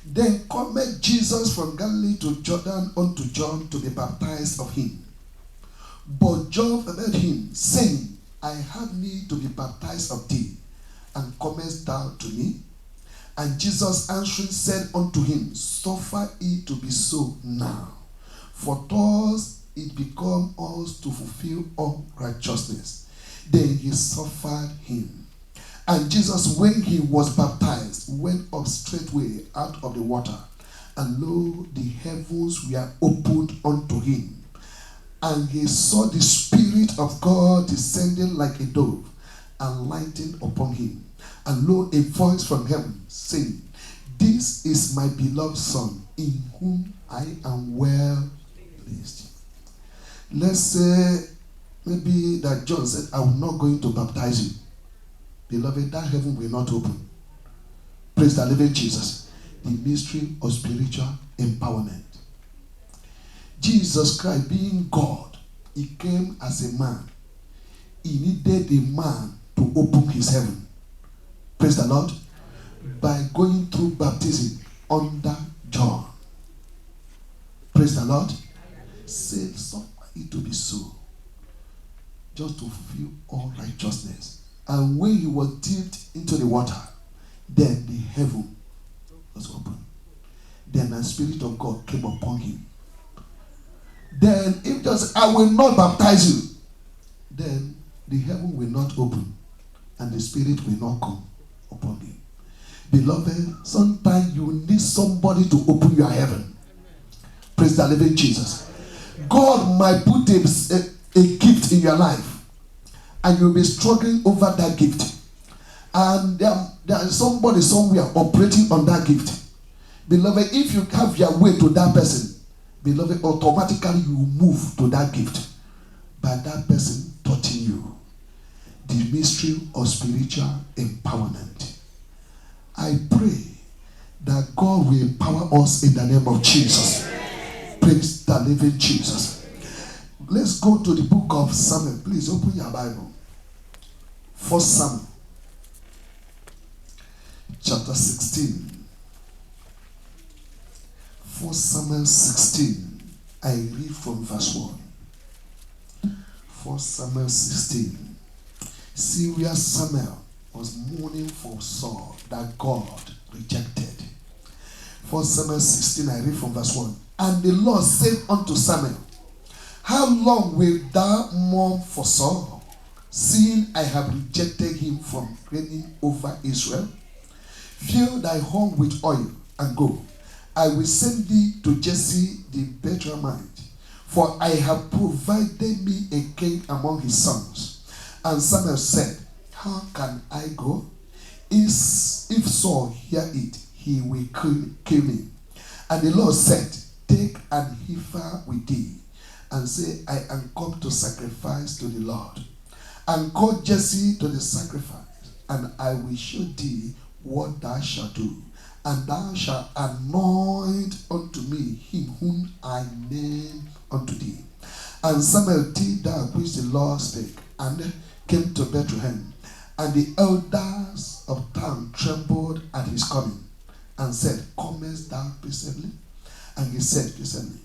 Then cometh Jesus from Galilee to Jordan unto John to be baptized of him. But John forbade him, saying, I have need to be baptized of thee, and comest thou to me? And Jesus answering said unto him, Suffer it to be so now, for thus it become us to fulfill all righteousness. Then he suffered him. And Jesus, when he was baptized, went up straightway out of the water, and lo, the heavens were opened unto him. And he saw the Spirit of God descending like a dove, and lighting upon him. And lo, a voice from heaven saying, This is my beloved Son, in whom I am well pleased. Let's say maybe that John said, I'm not going to baptize you. Beloved, that heaven will not open. Praise the living Jesus. The mystery of spiritual empowerment. Jesus Christ, being God, he came as a man. He needed a man to open his heaven. Praise the Lord. By going through baptism under John. Praise the Lord. Say, suffer it to be so. Just to fulfill all righteousness. And when he was dipped into the water, then the heaven was opened. Then the Spirit of God came upon him. Then if just I will not baptize you, then the heaven will not open and the Spirit will not come upon you. Beloved, sometimes you need somebody to open your heaven. Praise the living Jesus. God might put a gift in your life and you'll be struggling over that gift. And there is somebody somewhere operating on that gift. Beloved, if you have your way to that person, beloved, automatically you move to that gift by that person touching you. The mystery of spiritual empowerment. I pray that God will empower us in the name of Jesus. Praise the living Jesus. Let's go to the book of Samuel. Please open your Bible. 1 Samuel chapter 16. 1 Samuel 16. I read from verse 1. 1 Samuel 16. See where Samuel was mourning for Saul that God rejected. 1 Samuel 16, I read from verse 1. And the Lord said unto Samuel, How long wilt thou mourn for Saul, seeing I have rejected him from reigning over Israel? Fill thy horn with oil and go. I will send thee to Jesse the Bethlehemite, for I have provided me a king among his sons. And Samuel said, How can I go? If Saul hear it, he will kill me. And the Lord said, Take an heifer with thee, and say, I am come to sacrifice to the Lord. And call Jesse to the sacrifice, and I will show thee what thou shalt do. And thou shalt anoint unto me him whom I name unto thee. And Samuel did that which the Lord spake, and came to Bethlehem. And the elders of town trembled at his coming, and said, Comest thou peaceably? And he said peaceably,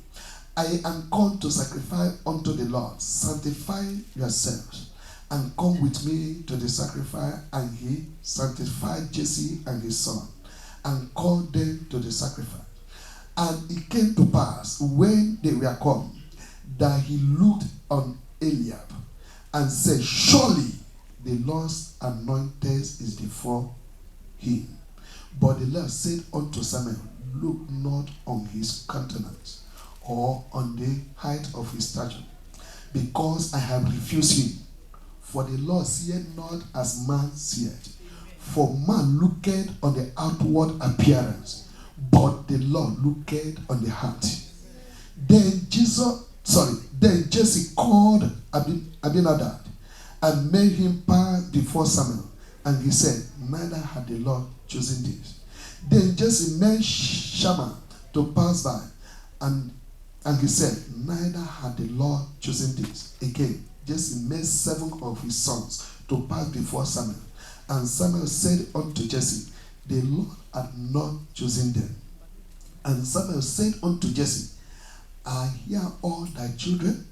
I am come to sacrifice unto the Lord. Sanctify yourselves, and come with me to the sacrifice. And he sanctified Jesse and his son, and called them to the sacrifice. And it came to pass, when they were come, that he looked on Eliab, and said, Surely the Lord's anointed is before him. But the Lord said unto Samuel, Look not on his countenance, or on the height of his stature, because I have refused him. For the Lord seeth not as man seeth. For man looketh on the outward appearance, but the Lord looketh on the heart. Then Jesse called Abinadab and made him pass before Samuel. And he said, Neither had the Lord chosen this. Then Jesse made Shammah to pass by, and he said, Neither had the Lord chosen this. Again, Jesse made 7 of his sons to pass before Samuel. And Samuel said unto Jesse, The Lord had not chosen them. And Samuel said unto Jesse, are here all thy children?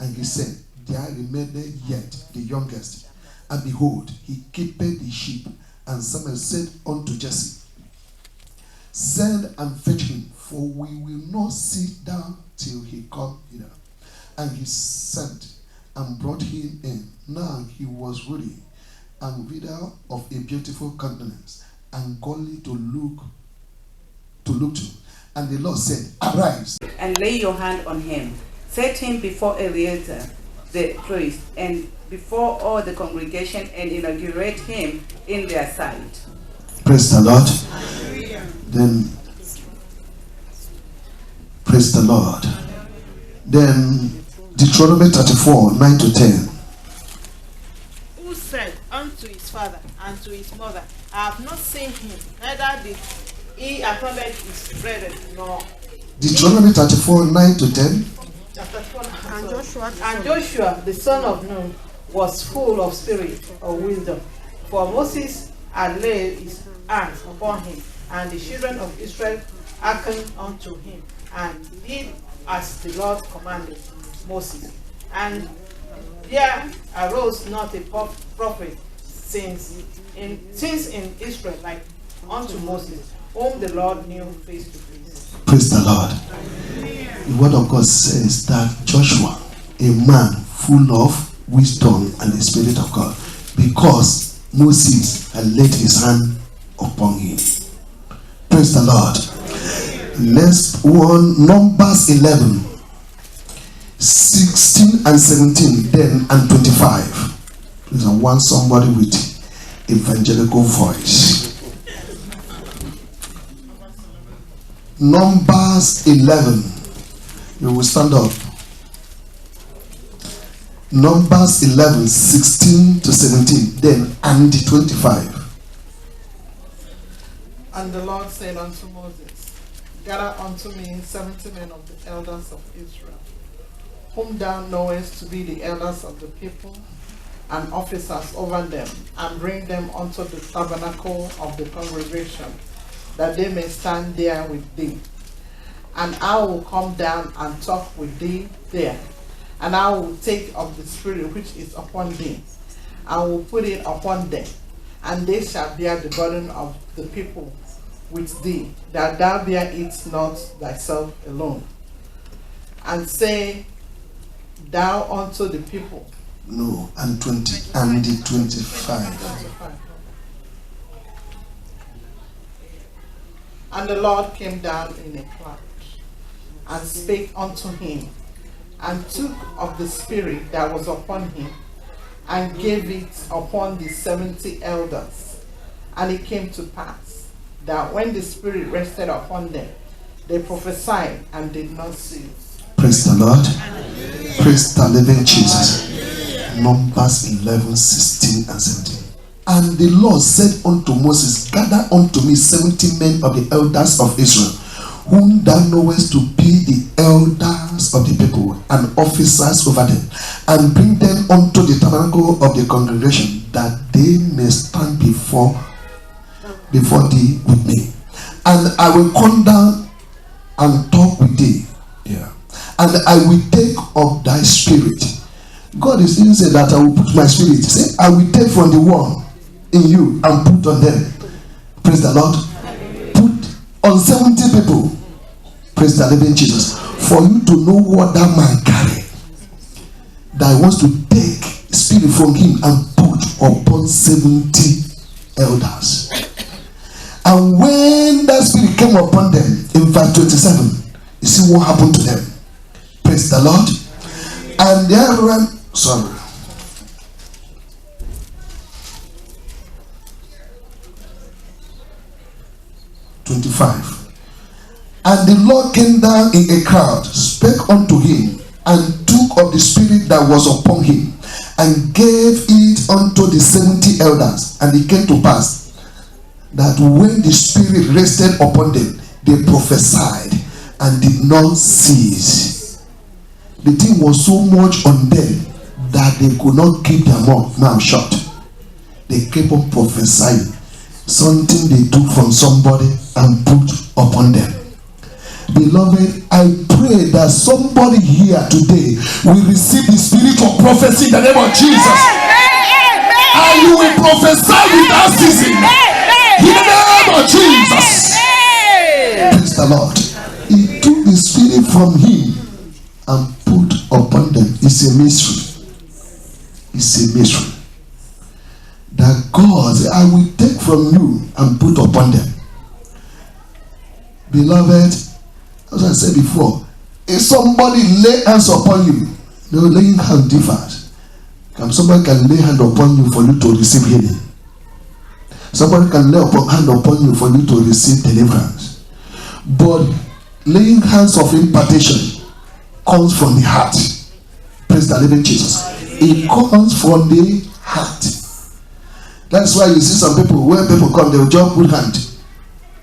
And he said, there remained yet the youngest. And behold, he keepeth the sheep. And Samuel said unto Jesse, send and fetch him, for we will not sit down till he come hither. And he sent and brought him in. Now he was ruddy and withal of a beautiful countenance, and godly to look to. And the Lord said, arise, and lay your hand on him. Set him before Eleazar the priest, and before all the congregation, and inaugurate him in their sight. Praise the Lord. Then, praise the Lord. Then, Deuteronomy 34, 9 to 10. Who said unto his father and to his mother, I have not seen him, neither did he acknowledge his brethren, nor. Deuteronomy 34, 9 to 10. And Joshua, the son of Nun, was full of spirit of wisdom. For Moses had laid his hands upon him, and the children of Israel hearkened unto him, and did as the Lord commanded Moses. And there arose not a prophet since in Israel like unto Moses, whom the Lord knew face to face. Praise the Lord. The word of God says that Joshua, a man full of wisdom and the Spirit of God, because Moses had laid his hand upon him. Praise the Lord. Let's one Numbers 11, 16 and 17, then and 25. Please, I want somebody with evangelical voice. Numbers 11. You will stand up. Numbers 11, 16 to 17, then and 25. And the Lord said unto Moses, gather unto me 70 men of the elders of Israel, whom thou knowest to be the elders of the people, and officers over them, and bring them unto the tabernacle of the congregation, that they may stand there with thee. And I will come down and talk with thee there, and I will take of the Spirit which is upon thee, and will put it upon them, and they shall bear the burden of the people with thee, that thou bear it not thyself alone. And say thou unto the people. No, and 20 and the 25. And the Lord came down in a cloud, and spake unto him, and took of the Spirit that was upon him, and gave it upon the 70 elders. And it came to pass, that when the Spirit rested upon them, they prophesied and did not cease. Praise the Lord. Praise the living Jesus. Numbers 11, 16 and 17. And the Lord said unto Moses, gather unto me 70 men of the elders of Israel, whom thou knowest to be the elders of the people, and officers over them, and bring them unto the tabernacle of the congregation, that they may stand before thee with me. And I will come down and talk with thee. Yeah. And I will take of thy spirit. God is didn't say that I will put my spirit. He said, I will take from the one in you and put on them. Praise the Lord. Put on 70 people. Praise the living Jesus. For you to know what that man carry, that he wants to take spirit from him and put upon 70 elders. And when that spirit came upon them, in verse 27, you see what happened to them. Praise the Lord. And there ran, 25. And the Lord came down in a crowd, spake unto him, and took of the spirit that was upon him, and gave it unto the 70 elders. And it came to pass that when the spirit rested upon them, they prophesied and did not cease. The thing was so much on them that they could not keep their mouth shut. They kept on prophesying. Something they took from somebody and put upon them. Beloved, I pray that somebody here today will receive the spirit of prophecy in the name of Jesus. And you will prophesy without ceasing. In the name of Jesus. Praise the Lord. He took the spirit from him and put upon them. It's a mystery. It's a mystery. That God, I will take from you and put upon them. Beloved, as I said before, if somebody lay hands upon you, the laying hand differs. Somebody can lay hand upon you for you to receive healing. Somebody can lay hand upon you for you to receive deliverance. But laying hands of impartation comes from the heart. Praise the living Jesus. It comes from the heart. That's why you see some people, when people come, they will just put hand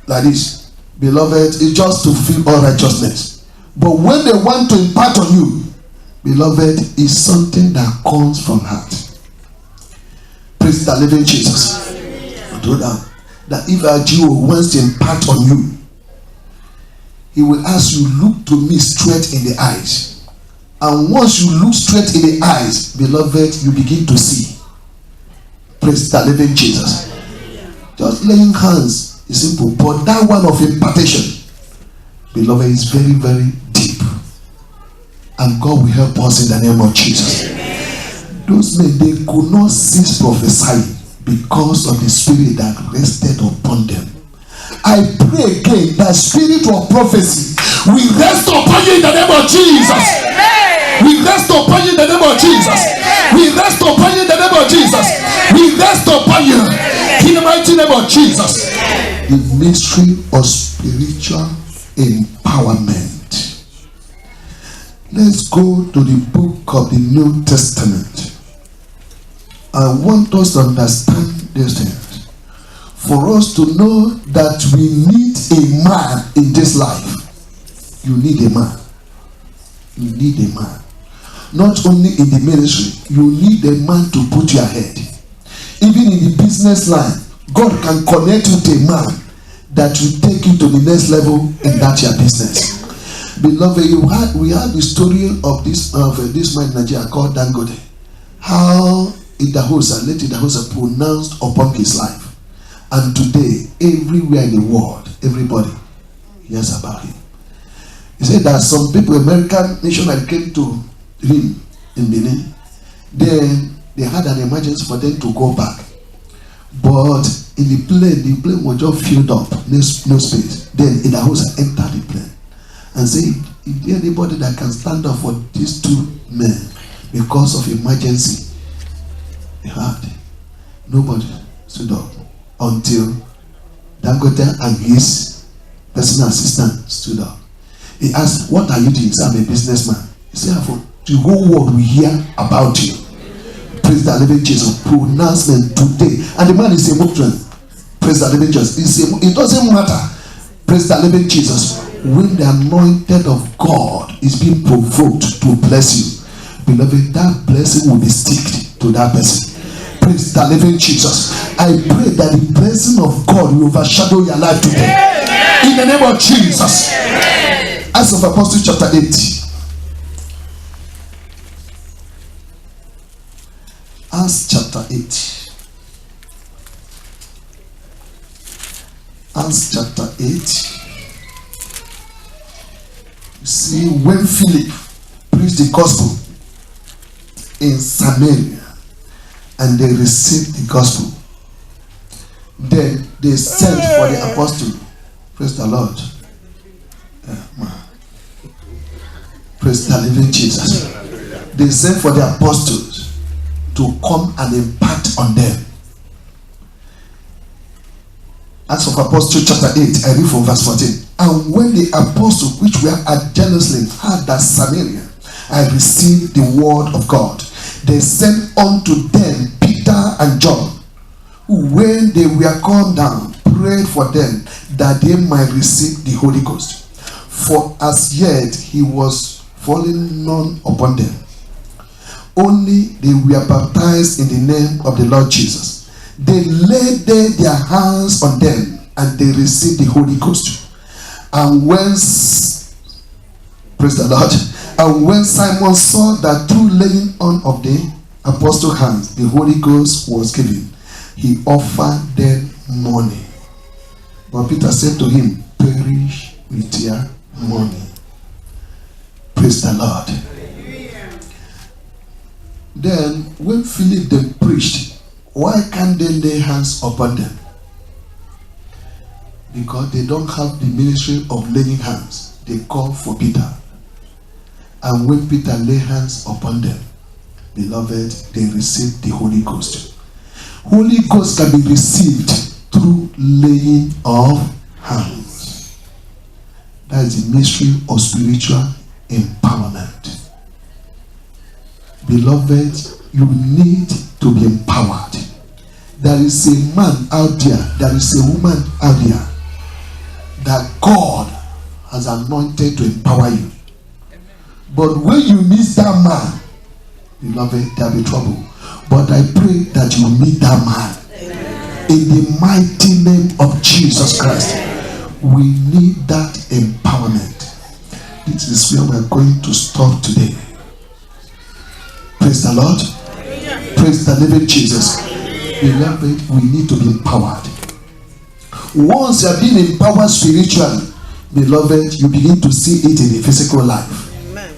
like this. Beloved, it's just to feel all righteousness. But when they want to impart on you, beloved, it's something that comes from heart. Praise the living Jesus. That if a Jew wants to impart on you, he will ask you, look to me straight in the eyes. And once you look straight in the eyes, beloved, you begin to see. Praise the living Jesus. Just laying hands is simple, but that one of impartation, beloved, is very, very deep. And God will help us in the name of Jesus. Those men, they could not cease prophesying because of the spirit that rested upon them. I pray again that spirit of prophecy will rest upon you in the name of Jesus. We rest upon you in the name of Jesus. We rest upon you in the name of Jesus. We rest upon you in the mighty name of Jesus. The mystery of spiritual empowerment. Let's go to the book of the New Testament. I want us to understand these things. For us to know that we need a man in this life. You need a man. You need a man. Not only in the ministry, you need a man to put your head. Even in the business line, God can connect you to a man that will take you to the next level in that your business. Beloved, we had the story of this man in Nigeria called Dangote. How late Idahosa pronounced upon his life. And today, everywhere in the world, everybody hears about him. He said that some people, American nationals, came to him in Benin. Then they had an emergency for them to go back. But in the plane was just filled up, no space. Then Idahosa entered the plane and said, is there anybody that can stand up for these two men because of emergency? He had. Nobody stood up until Dangote and his personal assistant stood up. He asked, what are you doing? He said, I'm a businessman. He said, the whole world will hear about you. Praise the living Jesus. Pronouncement today. And the man is a Muslim. Praise the living Jesus. It doesn't matter. Praise the living Jesus. When the anointed of God is being provoked to bless you, beloved, that blessing will be sticked to that person. Praise the living Jesus. I pray that the blessing of God will overshadow your life today. In the name of Jesus. Acts of Apostles chapter 8. Acts chapter 8. Acts chapter 8. You see, when Philip preached the gospel in Samaria and they received the gospel, then they sent for the apostle. Praise the Lord. Praise the living Jesus. They sent for the apostles to come and impart on them. Acts of Apostles chapter 8, I read from verse 14. And when the apostles which were at Jerusalem heard that Samaria had received the word of God, they sent unto them Peter and John, who when they were come down, prayed for them that they might receive the Holy Ghost. For as yet he was fallen none upon them. Only they were baptized in the name of the Lord Jesus. They laid their hands on them and they received the Holy Ghost. And when Praise the Lord. And when Simon saw that through laying on of the apostles' hands the Holy Ghost was given, he offered them money. But Peter said to him, perish with your money. Praise the Lord. Then when Philip then preached, why can't they lay hands upon them? Because they don't have the ministry of laying hands. They call for Peter. And when Peter lay hands upon them, beloved, they received the Holy Ghost. Holy Ghost can be received through laying of hands. That is the mystery of spiritual empowerment. Beloved, you need to be empowered. There is a man out there, there is a woman out there that God has anointed to empower you. But when you miss that man, beloved, there will be trouble. But I pray that you meet that man. Amen. In the mighty name of Jesus Christ. We need that empowerment. This is where we are going to stop today. Praise the Lord. Amen. Praise the living Jesus. Beloved, we need to be empowered. Once you are being empowered spiritually, beloved, you begin to see it in the physical life. Amen.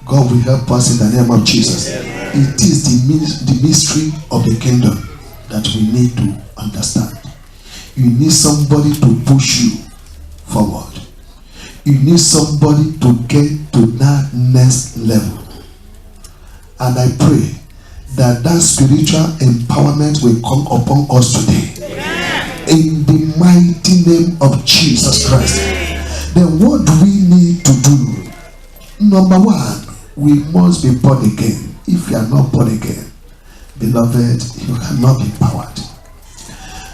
God will help us in the name of Jesus. Amen. It is the mystery of the kingdom that we need to understand. You need somebody to push you forward. You need somebody to get to that next level. And I pray that spiritual empowerment will come upon us today. Amen. In the mighty name of Jesus Christ. Amen. Then what do we need to do? Number one, we must be born again. If you are not born again, beloved, you cannot be empowered.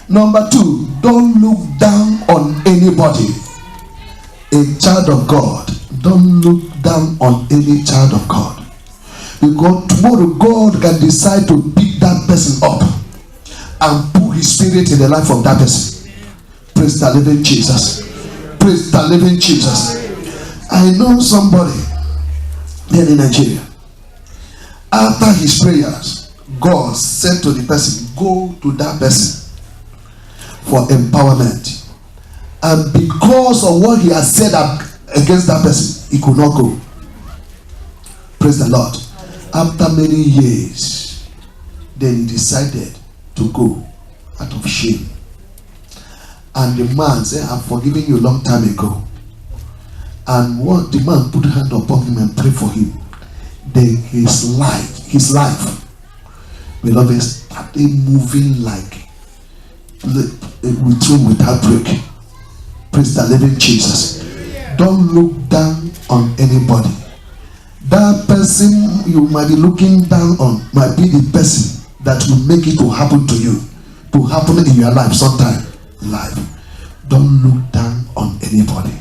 Number two, don't look down on anybody. A child of God, don't look down on any child of God. Because tomorrow God can decide to pick that person up and put his spirit in the life of that person. Praise the living Jesus. Praise the living Jesus. I know somebody there in Nigeria. After his prayers, God said to the person, go to that person for empowerment. And because of what he has said against that person, he could not go. Praise the Lord. After many years, then he decided to go out of shame. And the man said, I've forgiven you a long time ago. And what the man put a hand upon him and prayed for him. Then his life, beloved, started moving like without break. Praise the living Jesus. Don't look down on anybody. That person you might be looking down on might be the person that will make it to happen to you, to happen in your life sometime in life. Don't look down on anybody.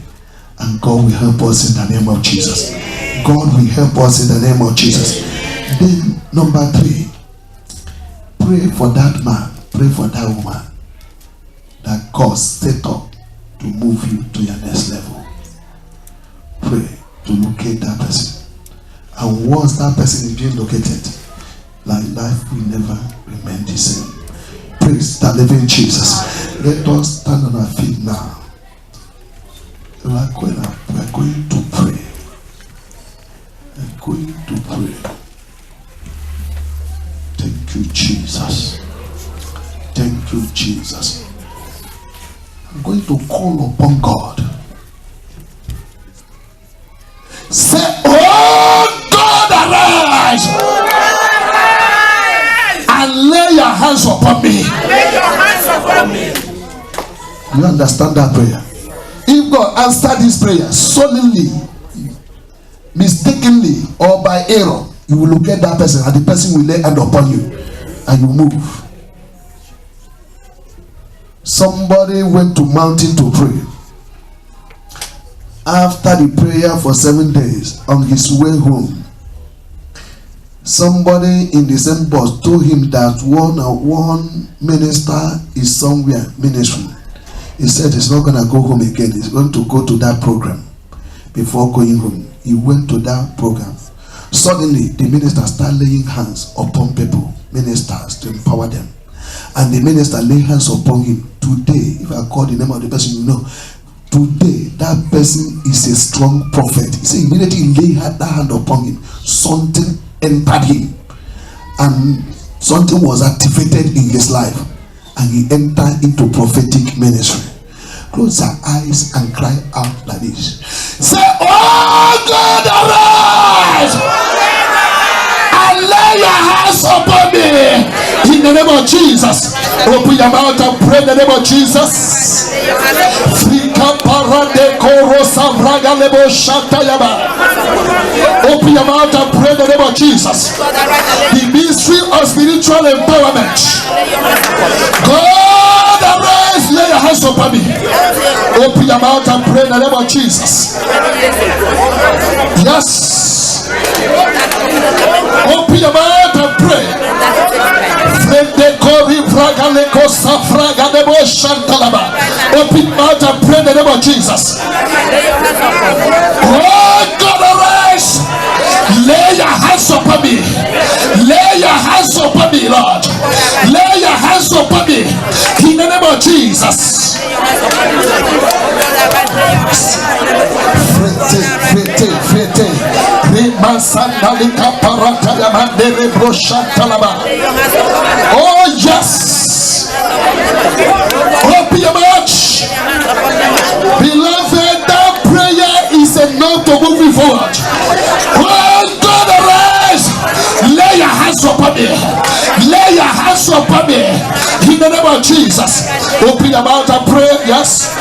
And God will help us in the name of Jesus. God will help us in the name of Jesus. Then number three, pray for that man, pray for that woman that God set up to move you to your next level. Pray to locate that person. And once that person is being located, like life will never remain the same. Praise the living Jesus. Let us stand on our feet now. We are going to pray. We're going to pray. Thank you, Jesus. Thank you, Jesus. I'm going to call upon God. Say, oh God, arise. And lay your hands upon me. Lay your hands upon me. You understand that prayer? If God answered this prayer suddenly, mistakenly, or by error, you will look at that person and the person will lay hand upon you and you move. Somebody went to mountain to pray. After the prayer for 7 days, on his way home, somebody in the same bus told him that one minister is somewhere ministering. He said he's not going to go home again. He's going to go to that program. before going home. He went to that program. Suddenly, the minister started laying hands upon people, ministers, to empower them. And the minister laid hands upon him. Today, if I call the name of the person, you know, today that person is a strong prophet. He said immediately he laid that hand upon him, something entered him, and something was activated in his life, and he entered into prophetic ministry. Close our eyes and cry out like this. Say, oh God, arise and lay your hands upon me in the name of Jesus. Open your mouth and pray in the name of Jesus. Open your mouth and pray in the name of Jesus. The ministry of spiritual empowerment. God, arise, lay your hands upon me. Open your mouth and pray in the name of Jesus. Yes. Open your mouth and pray. Open your mouth and pray in the name of Jesus. Oh God, arise. Lay your hands upon me. Lay your hands upon me, Lord. Lay your hands upon me in the name of Jesus. Oh yes. Open your mouth. Beloved, that prayer is enough to move me forward. Oh God, arise. Lay your hands upon me. Lay your hands upon me in the name of Jesus. Open your mouth and pray. Yes.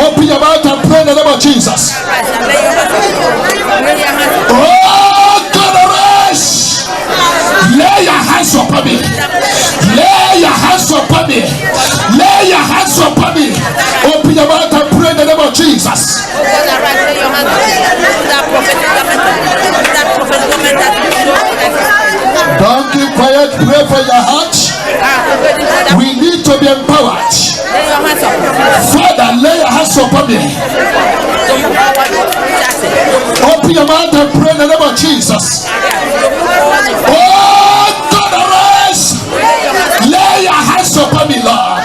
Open your mouth and pray in the name of Jesus. Oh God, arise. Lay your hands upon me. Lay your hands upon me. Lay your hands upon me. Open your mouth and pray in the name of Jesus. Don't keep quiet. Pray for your heart. We need to be empowered. Father, lay your hands upon me. Open your mouth and pray in the name of Jesus. Oh God, arise. Lay your hands upon me, Lord.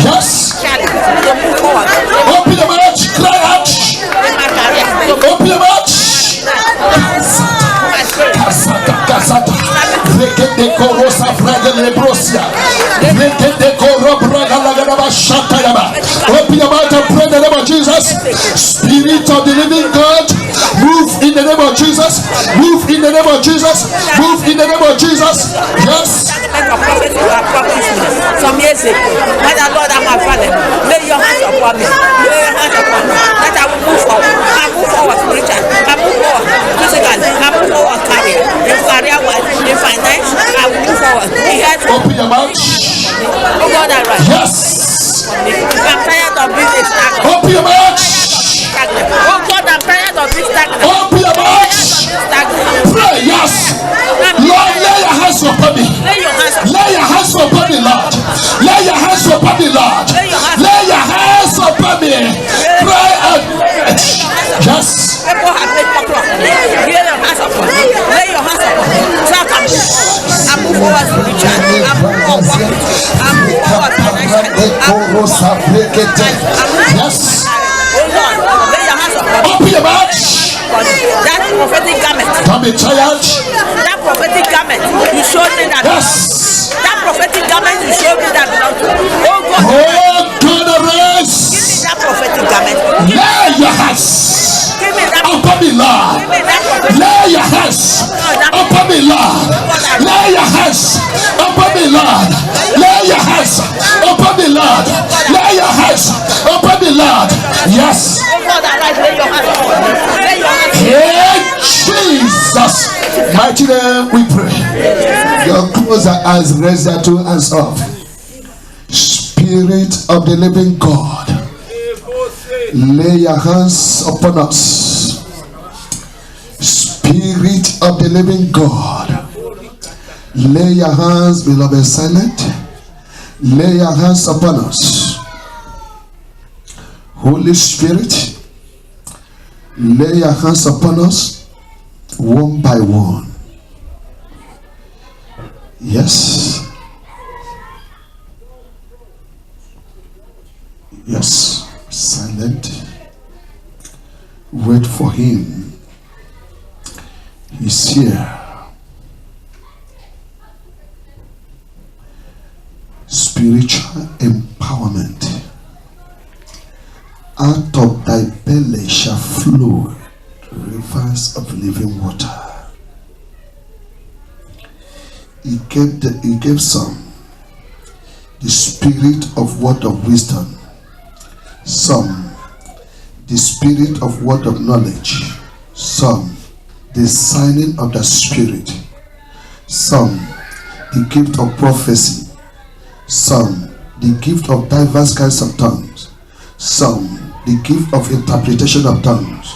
Yes. Open your mouth, cry out. Open your mouth. Open your mouth and pray in the name of Jesus. Spirit of the living God, move in the name of Jesus. Move in the name of Jesus. Move in the name of Jesus. Yes. Some years ago, Mother Lord, I'm a father. Lay your hands upon me. Lay your hands upon me. That I will move forward. I move forward spiritually. I move forward physically. I move forward career. In career wise, in finance, I will move forward. Open your mouth. Oh God, I rise. Yes. I'm tired of being stagnant. Open your mouth. Oh God, I'm tired of being stagnant. Open your mouth. Pray, yes. Lord, lay your hands upon me. Lay your hands upon me. Lay your hands upon me, Lord. Lay your hands upon me, Lord. Lay your hands upon me. Cry out. Yes. People have made popular. Lay your hands upon me. Lay your hands upon me. So I can move forward. I move forward spiritually. I move forward. I move forward financially. Yes. Oh Lord, lay your hands upon me. Open your mouth. That prophetic garment. Don't be tired. That prophetic garment. You showed me that. Yes. That prophetic garment you showed me that belongs to me. Oh God. Oh God, arise. Give me that prophetic garment. Lay your hands Give me that. upon me, Lord. Give me that prophetic. Lay your hands upon me, Lord. Lay your hands upon me, Lord. Lay your hands upon me, Lord. Lay your hands upon me, Lord. Yes. Oh God, arise. Lay your hands upon me. Lay your hands. In Jesus' mighty name we pray. Your clothes are as ready to hands off. Spirit Spirit of the living God, lay your hands upon us. Spirit of the living God, lay your hands, beloved, silent. Lay your hands upon us. Holy Spirit, lay your hands upon us one by one. Yes. Yes. Silent. Wait for him. He's here. Spiritual empowerment. Out of thy belly shall flow rivers of living water. He gave some the spirit of word of wisdom, some the spirit of word of knowledge, some the signing of the spirit, some the gift of prophecy, some the gift of diverse kinds of tongues, some the gift of interpretation of tongues.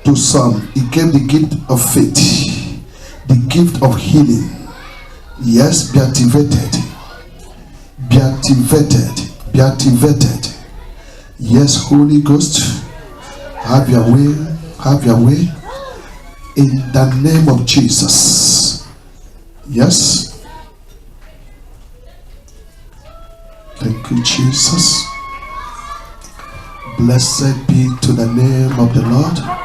To some he gave the gift of faith, the gift of healing. Yes, be activated. Be activated. Be activated. Yes, Holy Ghost, have your way. Have your way. In the name of Jesus. Yes. Thank you, Jesus. Blessed be to the name of the Lord.